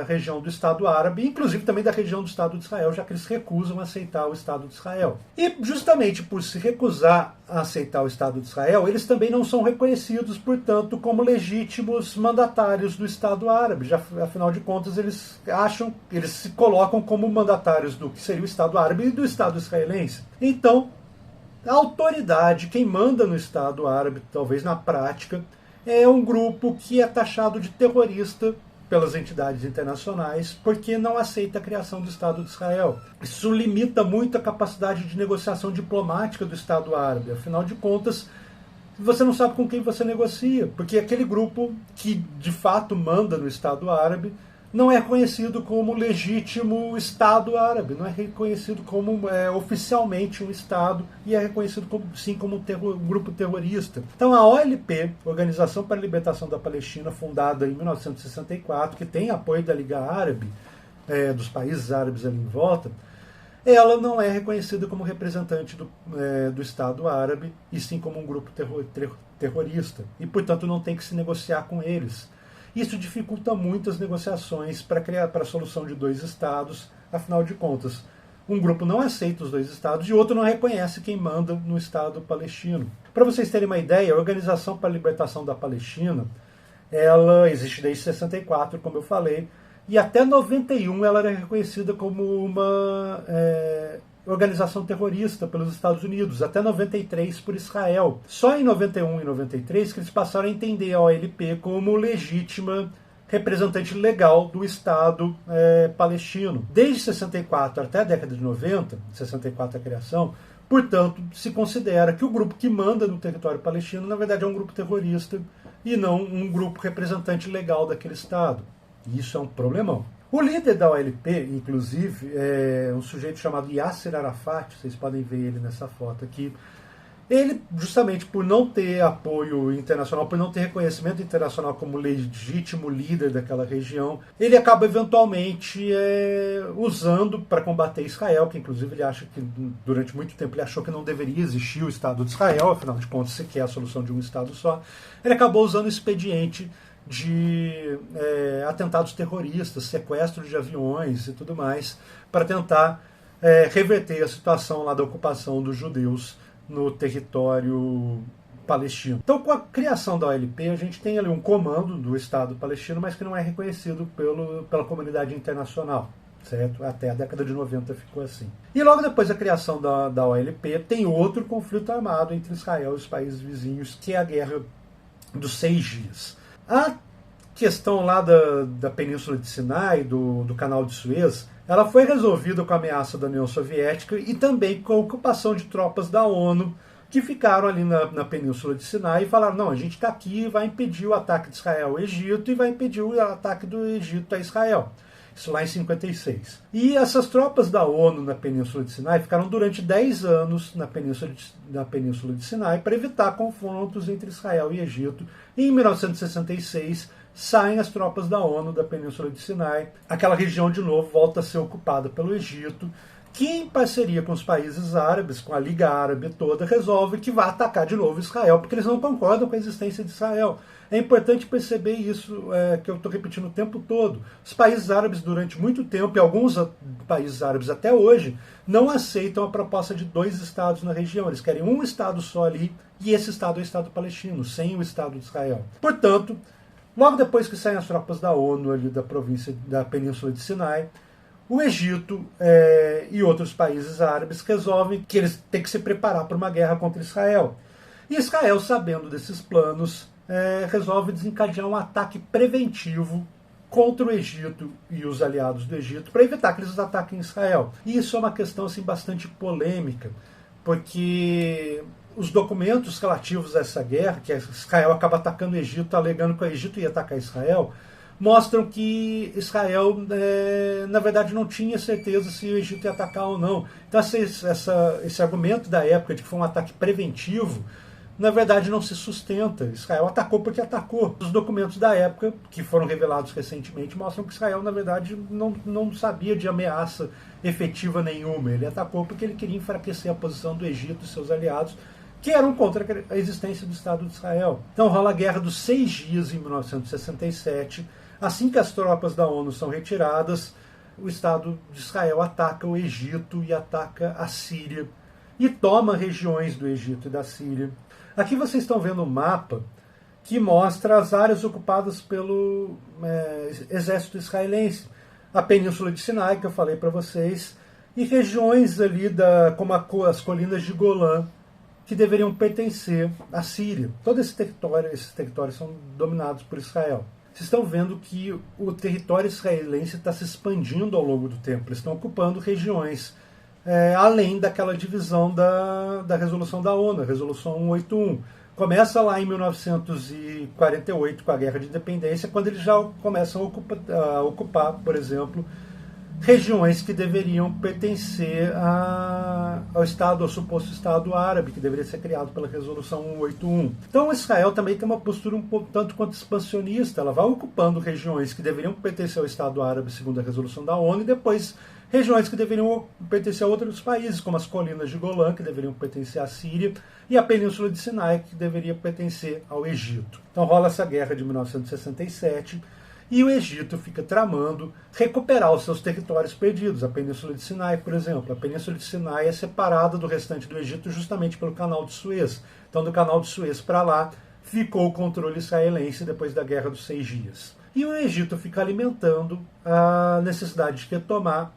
S1: região do Estado árabe, inclusive também da região do Estado de Israel, já que eles recusam aceitar o Estado de Israel. E justamente por se recusar a aceitar o Estado de Israel, eles também não são reconhecidos, portanto, como legítimos mandatários do Estado árabe. Já, afinal de contas, eles se colocam como mandatários do que seria o Estado árabe e do Estado israelense. Então, a autoridade, quem manda no Estado árabe, talvez na prática, é um grupo que é taxado de terrorista pelas entidades internacionais porque não aceita a criação do Estado de Israel. Isso limita muito a capacidade de negociação diplomática do Estado árabe. Afinal de contas, você não sabe com quem você negocia, porque aquele grupo que de fato manda no Estado árabe não é reconhecido como legítimo Estado árabe, não é reconhecido como oficialmente um Estado e é reconhecido sim como um grupo terrorista. Então a OLP, Organização para a Libertação da Palestina, fundada em 1964, que tem apoio da Liga Árabe, dos países árabes ali em volta, ela não é reconhecida como representante do Estado árabe e sim como um grupo terrorista e, portanto, não tem que se negociar com eles. Isso dificulta muito as negociações para a solução de dois estados. Afinal de contas, um grupo não aceita os dois estados e outro não reconhece quem manda no Estado palestino. Para vocês terem uma ideia, a Organização para a Libertação da Palestina, ela existe desde 64, como eu falei, e até 91 ela era reconhecida como uma organização terrorista pelos Estados Unidos, até 93 por Israel. Só em 91 e 93 que eles passaram a entender a OLP como legítima representante legal do Estado palestino. Desde 64 até a década de 90, 64 a criação, portanto, se considera que o grupo que manda no território palestino, na verdade, é um grupo terrorista e não um grupo representante legal daquele Estado. E isso é um problemão. O líder da OLP, inclusive, é um sujeito chamado Yasser Arafat, vocês podem ver ele nessa foto aqui. Ele, justamente por não ter apoio internacional, por não ter reconhecimento internacional como legítimo líder daquela região, ele acaba eventualmente usando para combater Israel, que inclusive ele acha que durante muito tempo ele achou que não deveria existir o Estado de Israel, afinal de contas, se quer a solução de um Estado só. Ele acabou usando o expediente de atentados terroristas, sequestro de aviões e tudo mais, para tentar reverter a situação lá da ocupação dos judeus no território palestino. Então, com a criação da OLP, a gente tem ali um comando do Estado palestino, mas que não é reconhecido pela comunidade internacional, certo? Até a década de 90 ficou assim. E logo depois da criação da OLP, tem outro conflito armado entre Israel e os países vizinhos, que é a Guerra dos 6 Dias. A questão lá da Península de Sinai, do Canal de Suez, ela foi resolvida com a ameaça da União Soviética e também com a ocupação de tropas da ONU que ficaram ali na Península de Sinai e falaram, não, a gente está aqui e vai impedir o ataque de Israel ao Egito e vai impedir o ataque do Egito a Israel. Isso lá em 56. E essas tropas da ONU na Península de Sinai ficaram durante 10 anos na Península de Sinai para evitar confrontos entre Israel e Egito. E em 1966 saem as tropas da ONU da Península de Sinai. Aquela região de novo volta a ser ocupada pelo Egito que em parceria com os países árabes, com a Liga Árabe toda, resolve que vai atacar de novo Israel, porque eles não concordam com a existência de Israel. É importante perceber isso, que eu estou repetindo o tempo todo. Os países árabes, durante muito tempo, e alguns países árabes até hoje, não aceitam a proposta de 2 estados na região. Eles querem um estado só ali, e esse estado é o Estado palestino, sem o Estado de Israel. Portanto, logo depois que saem as tropas da ONU ali da província da Península de Sinai, o Egito e outros países árabes resolvem que eles têm que se preparar para uma guerra contra Israel. E Israel, sabendo desses planos, resolve desencadear um ataque preventivo contra o Egito e os aliados do Egito para evitar que eles ataquem Israel. E isso é uma questão assim, bastante polêmica, porque os documentos relativos a essa guerra, que Israel acaba atacando o Egito, alegando que o Egito ia atacar Israel, mostram que Israel, na verdade, não tinha certeza se o Egito ia atacar ou não. Então, esse argumento da época de que foi um ataque preventivo, na verdade, não se sustenta. Israel atacou porque atacou. Os documentos da época, que foram revelados recentemente, mostram que Israel, na verdade, não sabia de ameaça efetiva nenhuma. Ele atacou porque ele queria enfraquecer a posição do Egito e seus aliados, que eram contra a existência do Estado de Israel. Então rola a Guerra dos 6 Dias, em 1967. Assim que as tropas da ONU são retiradas, o Estado de Israel ataca o Egito e ataca a Síria e toma regiões do Egito e da Síria. Aqui vocês estão vendo um mapa que mostra as áreas ocupadas pelo exército israelense. A Península de Sinai, que eu falei para vocês, e regiões ali como as colinas de Golã, que deveriam pertencer à Síria. Todo esses territórios são dominados por Israel. Vocês estão vendo que o território israelense está se expandindo ao longo do tempo. Eles estão ocupando regiões além daquela divisão da resolução da ONU, a resolução 181. Começa lá em 1948, com a Guerra de Independência, quando eles já começam a ocupar, por exemplo, regiões que deveriam pertencer ao suposto Estado árabe, que deveria ser criado pela Resolução 181. Então Israel também tem uma postura um pouco tanto quanto expansionista. Ela vai ocupando regiões que deveriam pertencer ao Estado árabe, segundo a Resolução da ONU, e depois regiões que deveriam pertencer a outros países, como as colinas de Golã, que deveriam pertencer à Síria, e a Península de Sinai, que deveria pertencer ao Egito. Então rola essa guerra de 1967, e o Egito fica tramando recuperar os seus territórios perdidos. A Península de Sinai, por exemplo. A Península de Sinai é separada do restante do Egito justamente pelo Canal de Suez. Então, do Canal de Suez para lá, ficou o controle israelense depois da Guerra dos 6 Dias. E o Egito fica alimentando a necessidade de retomar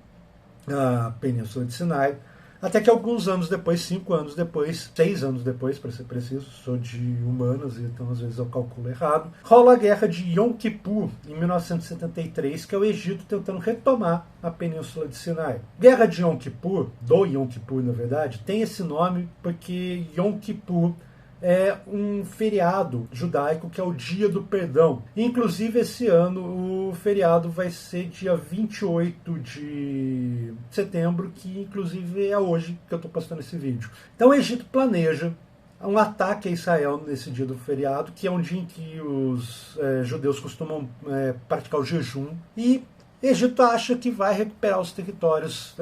S1: a Península de Sinai, até que alguns anos depois, 5 anos depois, 6 anos depois, para ser preciso, sou de humanas, então às vezes eu calculo errado, rola a Guerra de Yom Kippur, em 1973, que é o Egito tentando retomar a Península de Sinai. Guerra de Yom Kippur, do Yom Kippur, na verdade, tem esse nome porque Yom Kippur é um feriado judaico que é o Dia do Perdão. Inclusive, esse ano, o feriado vai ser dia 28 de setembro, que inclusive é hoje que eu estou postando esse vídeo. Então, o Egito planeja um ataque a Israel nesse dia do feriado, que é um dia em que os judeus costumam praticar o jejum, e Egito acha que vai recuperar os territórios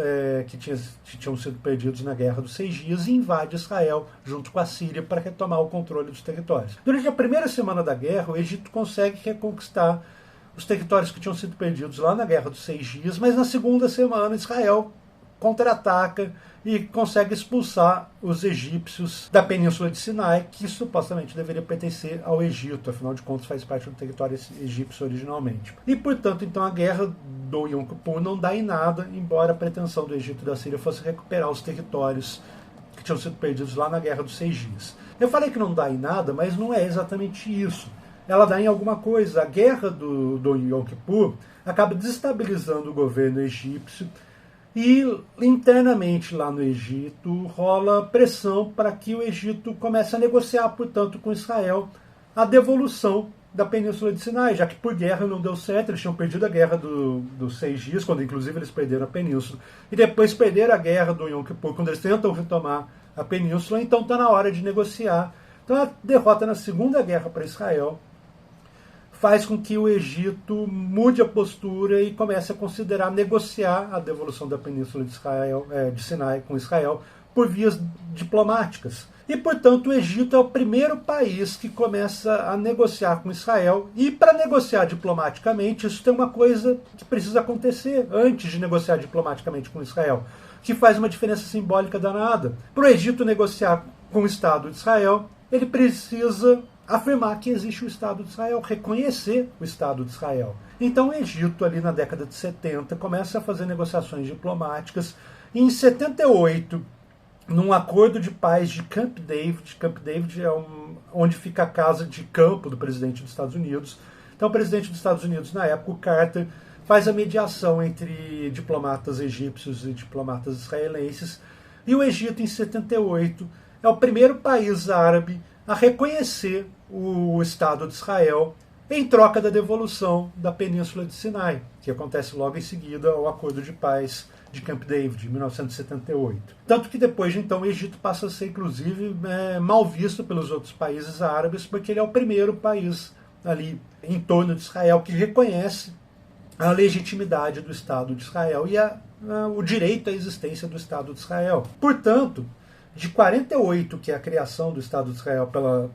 S1: que tinham sido perdidos na Guerra dos 6 Dias e invade Israel junto com a Síria para retomar o controle dos territórios. Durante a primeira semana da guerra, o Egito consegue reconquistar os territórios que tinham sido perdidos lá na Guerra dos 6 Dias, mas na segunda semana Israel contra-ataca e consegue expulsar os egípcios da Península de Sinai, que supostamente deveria pertencer ao Egito, afinal de contas faz parte do território egípcio originalmente. E, portanto, então a guerra do Yom Kippur não dá em nada, embora a pretensão do Egito e da Síria fosse recuperar os territórios que tinham sido perdidos lá na Guerra dos 6 Dias. Eu falei que não dá em nada, mas não é exatamente isso. Ela dá em alguma coisa. A guerra do Yom Kippur acaba desestabilizando o governo egípcio, e internamente lá no Egito rola pressão para que o Egito comece a negociar, portanto, com Israel a devolução da Península de Sinai, já que por guerra não deu certo. Eles tinham perdido a guerra dos 6 Dias, quando inclusive eles perderam a Península, e depois perderam a guerra do Yom Kippur, quando eles tentam retomar a Península. Então está na hora de negociar. Então a derrota na Segunda Guerra para Israel faz com que o Egito mude a postura e comece a considerar negociar a devolução da Península de Israel, de Sinai com Israel por vias diplomáticas. E, portanto, o Egito é o primeiro país que começa a negociar com Israel. E, para negociar diplomaticamente, isso tem uma coisa que precisa acontecer antes de negociar diplomaticamente com Israel, que faz uma diferença simbólica danada. Para o Egito negociar com o Estado de Israel, ele precisa afirmar que existe o Estado de Israel, reconhecer o Estado de Israel. Então o Egito, ali na década de 70, começa a fazer negociações diplomáticas. E em 78, num acordo de paz de Camp David é onde fica a casa de campo do presidente dos Estados Unidos. Então o presidente dos Estados Unidos, na época, o Carter, faz a mediação entre diplomatas egípcios e diplomatas israelenses. E o Egito, em 78, é o primeiro país árabe a reconhecer o Estado de Israel em troca da devolução da Península de Sinai, que acontece logo em seguida ao Acordo de Paz de Camp David, em 1978. Tanto que depois, então, o Egito passa a ser, inclusive, mal visto pelos outros países árabes, porque ele é o primeiro país ali em torno de Israel que reconhece a legitimidade do Estado de Israel e o direito à existência do Estado de Israel. Portanto, de 48, que é a criação do Estado de Israel pela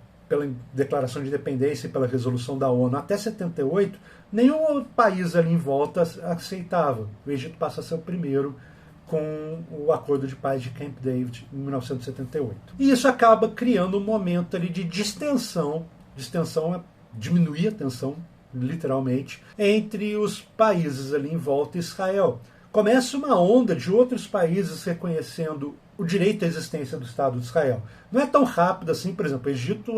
S1: Declaração de Independência e pela resolução da ONU, até 78, nenhum outro país ali em volta aceitava. O Egito passa a ser o primeiro com o Acordo de Paz de Camp David, em 1978. E isso acaba criando um momento ali de distensão é diminuir a tensão, literalmente, entre os países ali em volta e Israel. Começa uma onda de outros países reconhecendo o direito à existência do Estado de Israel. Não é tão rápido assim, por exemplo, o Egito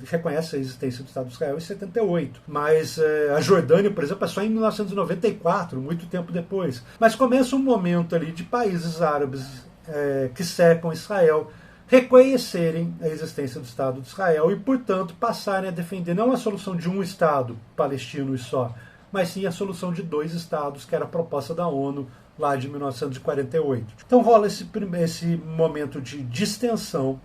S1: reconhece a existência do Estado de Israel em 78, mas a Jordânia, por exemplo, é só em 1994, muito tempo depois. Mas começa um momento ali de países árabes que cercam Israel reconhecerem a existência do Estado de Israel e, portanto, passarem a defender não a solução de um Estado palestino e só, mas sim a solução de 2 Estados, que era a proposta da ONU lá de 1948. Então rola esse momento de distensão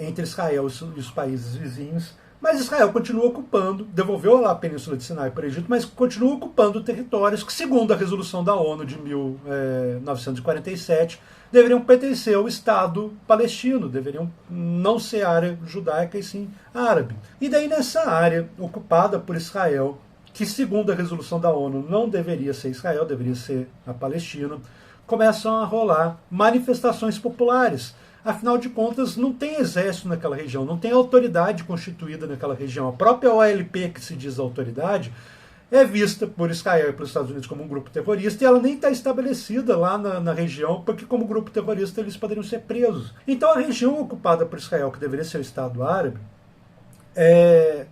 S1: entre Israel e os países vizinhos, mas Israel continua ocupando, devolveu lá a Península de Sinai para o Egito, mas continua ocupando territórios que, segundo a resolução da ONU de 1947, deveriam pertencer ao Estado palestino, deveriam não ser área judaica e sim árabe. E daí nessa área ocupada por Israel, que segundo a resolução da ONU não deveria ser Israel, deveria ser a Palestina, começam a rolar manifestações populares. Afinal de contas, não tem exército naquela região, não tem autoridade constituída naquela região. A própria OLP, que se diz autoridade, é vista por Israel e pelos Estados Unidos como um grupo terrorista, e ela nem está estabelecida lá na região, porque como grupo terrorista eles poderiam ser presos. Então a região ocupada por Israel, que deveria ser o Estado árabe,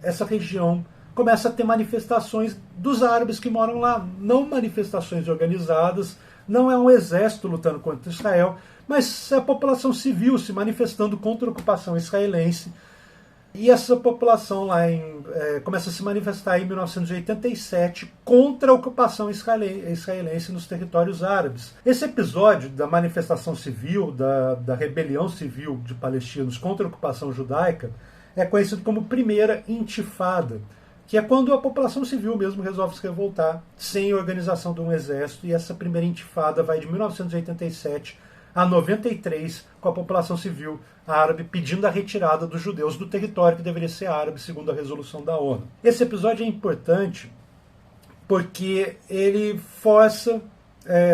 S1: essa região começa a ter manifestações dos árabes que moram lá, não manifestações organizadas, não é um exército lutando contra Israel, mas é a população civil se manifestando contra a ocupação israelense. E essa população lá começa a se manifestar em 1987 contra a ocupação israelense nos territórios árabes. Esse episódio da manifestação civil, da rebelião civil de palestinos contra a ocupação judaica, é conhecido como Primeira Intifada, que é quando a população civil mesmo resolve se revoltar sem organização de um exército, e essa primeira intifada vai de 1987 a 93, com a população civil árabe pedindo a retirada dos judeus do território que deveria ser árabe, segundo a resolução da ONU. Esse episódio é importante porque ele força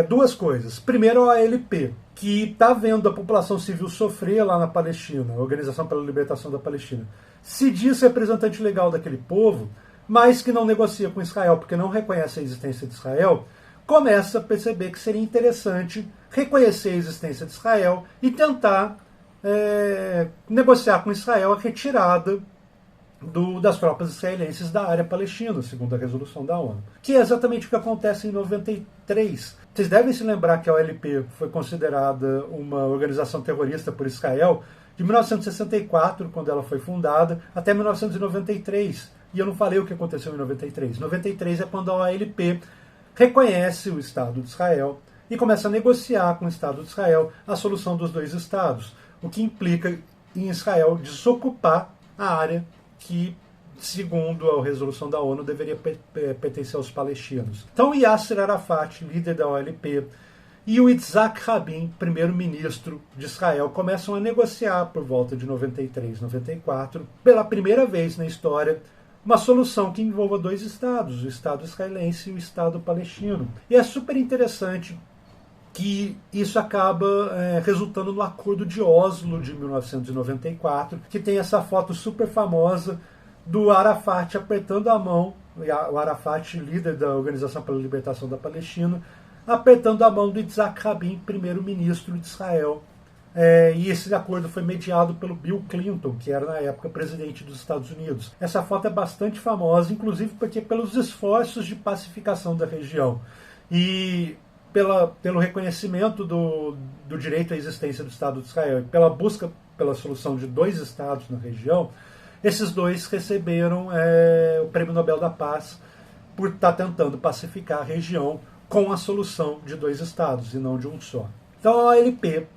S1: duas coisas. Primeiro, a OLP, que está vendo a população civil sofrer lá na Palestina, a Organização pela Libertação da Palestina, se diz representante legal daquele povo, mas que não negocia com Israel porque não reconhece a existência de Israel, começa a perceber que seria interessante reconhecer a existência de Israel e tentar negociar com Israel a retirada das tropas israelenses da área palestina, segundo a resolução da ONU. Que é exatamente o que acontece em 93. Vocês devem se lembrar que a OLP foi considerada uma organização terrorista por Israel de 1964, quando ela foi fundada, até 1993. E eu não falei o que aconteceu em 93. 93 é quando a OLP reconhece o Estado de Israel e começa a negociar com o Estado de Israel a solução dos 2 estados, o que implica em Israel desocupar a área que segundo a resolução da ONU, deveria pertencer aos palestinos. Então, Yasser Arafat, líder da OLP, e o Yitzhak Rabin, primeiro-ministro de Israel, começam a negociar por volta de 93, 94, pela primeira vez na história, uma solução que envolva dois estados, o Estado israelense e o Estado palestino. E é super interessante que isso acaba resultando no Acordo de Oslo de 1994, que tem essa foto super famosa do Arafat apertando a mão, o Arafat, líder da Organização pela Libertação da Palestina, apertando a mão do Yitzhak Rabin, primeiro-ministro de Israel. E esse acordo foi mediado pelo Bill Clinton, que era na época presidente dos Estados Unidos. Essa foto é bastante famosa, inclusive porque pelos esforços de pacificação da região e pelo reconhecimento do direito à existência do Estado de Israel e pela busca pela solução de dois estados na região, esses dois receberam o Prêmio Nobel da Paz por estar tentando pacificar a região com a solução de dois estados e não de um só. Então a OLP,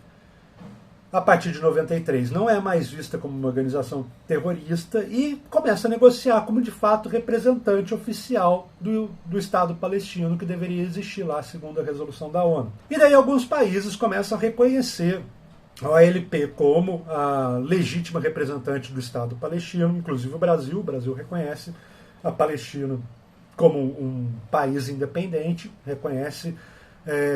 S1: a partir de 93, não é mais vista como uma organização terrorista e começa a negociar como, de fato, representante oficial do Estado palestino que deveria existir lá, segundo a resolução da ONU. E daí alguns países começam a reconhecer a OLP como a legítima representante do Estado palestino, inclusive o Brasil. O Brasil reconhece a Palestina como um país independente, reconhece.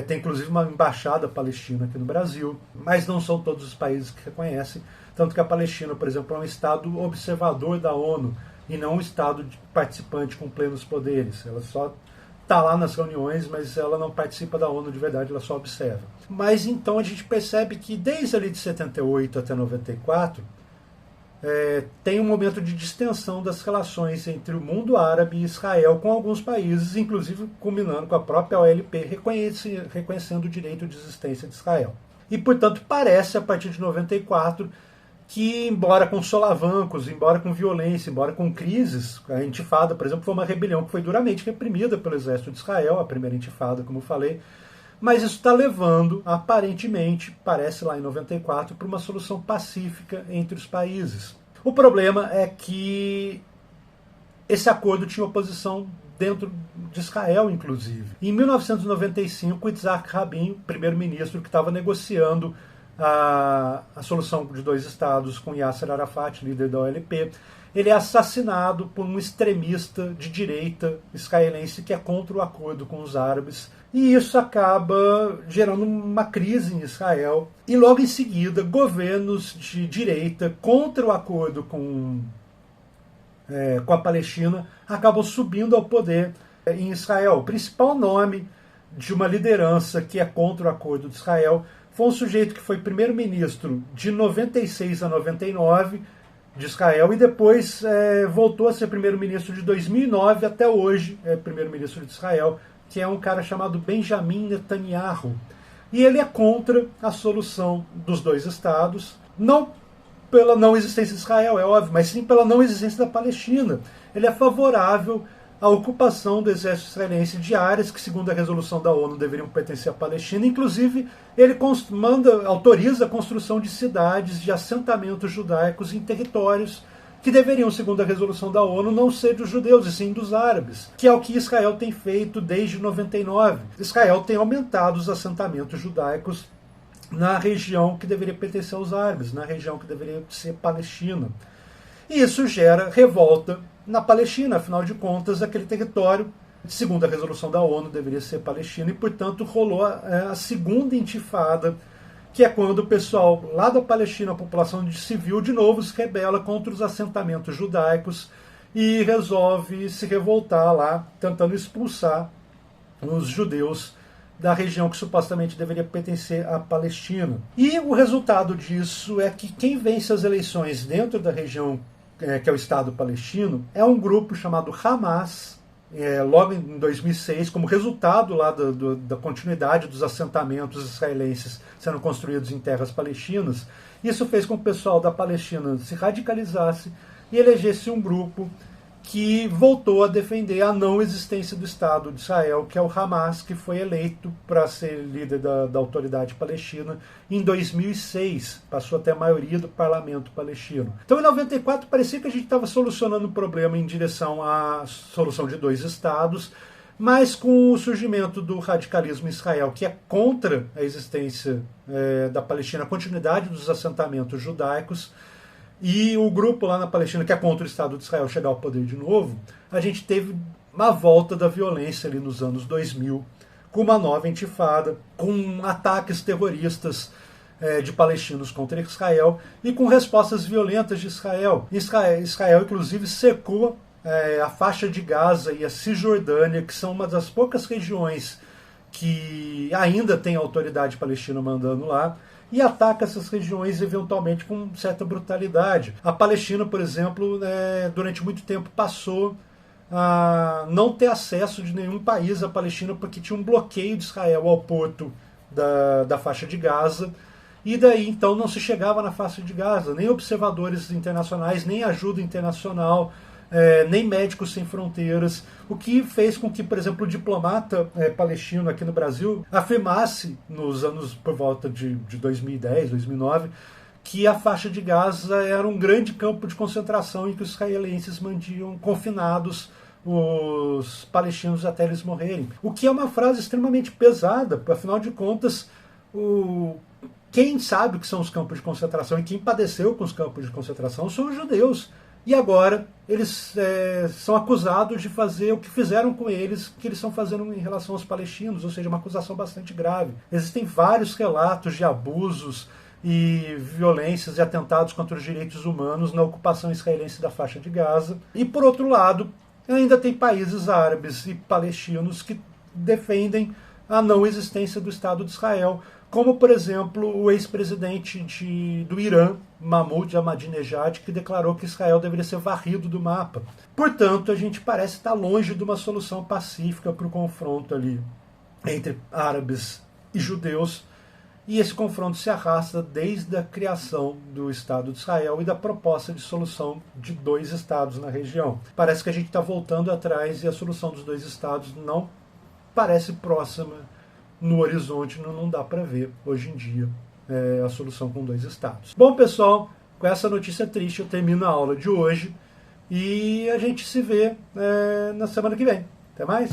S1: Tem inclusive uma embaixada palestina aqui no Brasil, mas não são todos os países que reconhecem, tanto que a Palestina, por exemplo, é um Estado observador da ONU e não um Estado participante com plenos poderes. Ela só está lá nas reuniões, mas ela não participa da ONU de verdade, ela só observa. Mas então a gente percebe que desde ali de 78 até 94, tem um momento de distensão das relações entre o mundo árabe e Israel com alguns países, inclusive culminando com a própria OLP reconhecendo o direito de existência de Israel. E, portanto, parece, a partir de 94, que, embora com solavancos, embora com violência, embora com crises, a Intifada, por exemplo, foi uma rebelião que foi duramente reprimida pelo exército de Israel, a primeira Intifada, como eu falei, mas isso está levando, aparentemente, parece lá em 94, para uma solução pacífica entre os países. O problema é que esse acordo tinha oposição dentro de Israel, inclusive. Em 1995, Yitzhak Rabin, primeiro-ministro que estava negociando a solução de dois estados com Yasser Arafat, líder da OLP, ele é assassinado por um extremista de direita israelense que é contra o acordo com os árabes. E isso acaba gerando uma crise em Israel. E logo em seguida, governos de direita contra o acordo com a Palestina acabam subindo ao poder em Israel. O principal nome de uma liderança que é contra o acordo de Israel foi um sujeito que foi primeiro-ministro de 96 a 99 de Israel e depois voltou a ser primeiro-ministro de 2009 até hoje, primeiro-ministro de Israel, que é um cara chamado Benjamin Netanyahu. E ele é contra a solução dos dois estados, não pela não existência de Israel, é óbvio, mas sim pela não existência da Palestina. Ele é favorável à ocupação do exército israelense de áreas que, segundo a resolução da ONU, deveriam pertencer à Palestina. Inclusive, ele autoriza a construção de cidades, de assentamentos judaicos em territórios que deveriam, segundo a resolução da ONU, não ser dos judeus, e sim dos árabes, que é o que Israel tem feito desde 99. Israel tem aumentado os assentamentos judaicos na região que deveria pertencer aos árabes, na região que deveria ser Palestina. E isso gera revolta na Palestina, afinal de contas, aquele território, segundo a resolução da ONU, deveria ser Palestina, e, portanto, rolou a segunda intifada, que é quando o pessoal lá da Palestina, a população civil, de novo se rebela contra os assentamentos judaicos e resolve se revoltar lá, tentando expulsar os judeus da região que supostamente deveria pertencer à Palestina. E o resultado disso é que quem vence as eleições dentro da região que é o Estado palestino é um grupo chamado Hamas, logo em 2006, como resultado lá da continuidade dos assentamentos israelenses sendo construídos em terras palestinas. Isso fez com que o pessoal da Palestina se radicalizasse e elegesse um grupo que voltou a defender a não existência do Estado de Israel, que é o Hamas, que foi eleito para ser líder da autoridade palestina em 2006. Passou até a maioria do parlamento palestino. Então, em 94, parecia que a gente estava solucionando o problema em direção à solução de 2 estados, mas com o surgimento do radicalismo em Israel, que é contra a existência da Palestina, a continuidade dos assentamentos judaicos, e o grupo lá na Palestina, que é contra o Estado de Israel chegar ao poder de novo, a gente teve uma volta da violência ali nos anos 2000, com uma nova intifada, com ataques terroristas de palestinos contra Israel e com respostas violentas de Israel. Israel inclusive, cercou a faixa de Gaza e a Cisjordânia, que são uma das poucas regiões que ainda tem a autoridade palestina mandando lá, e ataca essas regiões eventualmente com certa brutalidade. A Palestina, por exemplo, durante muito tempo passou a não ter acesso de nenhum país à Palestina porque tinha um bloqueio de Israel ao porto da faixa de Gaza, e daí então não se chegava na faixa de Gaza, nem observadores internacionais, nem ajuda internacional, nem Médicos Sem Fronteiras, o que fez com que, por exemplo, o diplomata palestino aqui no Brasil afirmasse, nos anos por volta de 2010, 2009, que a faixa de Gaza era um grande campo de concentração em que os israelenses mantinham confinados os palestinos até eles morrerem. O que é uma frase extremamente pesada, afinal de contas, quem sabe o que são os campos de concentração e quem padeceu com os campos de concentração são os judeus. E agora eles são acusados de fazer o que fizeram com eles, que eles estão fazendo em relação aos palestinos, ou seja, uma acusação bastante grave. Existem vários relatos de abusos e violências e atentados contra os direitos humanos na ocupação israelense da faixa de Gaza. E, por outro lado, ainda tem países árabes e palestinos que defendem a não existência do Estado de Israel, como, por exemplo, o ex-presidente do Irã, Mahmoud Ahmadinejad, que declarou que Israel deveria ser varrido do mapa. Portanto, a gente parece estar longe de uma solução pacífica para o confronto ali entre árabes e judeus, e esse confronto se arrasta desde a criação do Estado de Israel e da proposta de solução de 2 estados na região. Parece que a gente está voltando atrás e a solução dos 2 estados não parece próxima no horizonte, não dá para ver hoje em dia a solução com 2 estados. Bom, pessoal, com essa notícia triste eu termino a aula de hoje e a gente se vê na semana que vem. Até mais!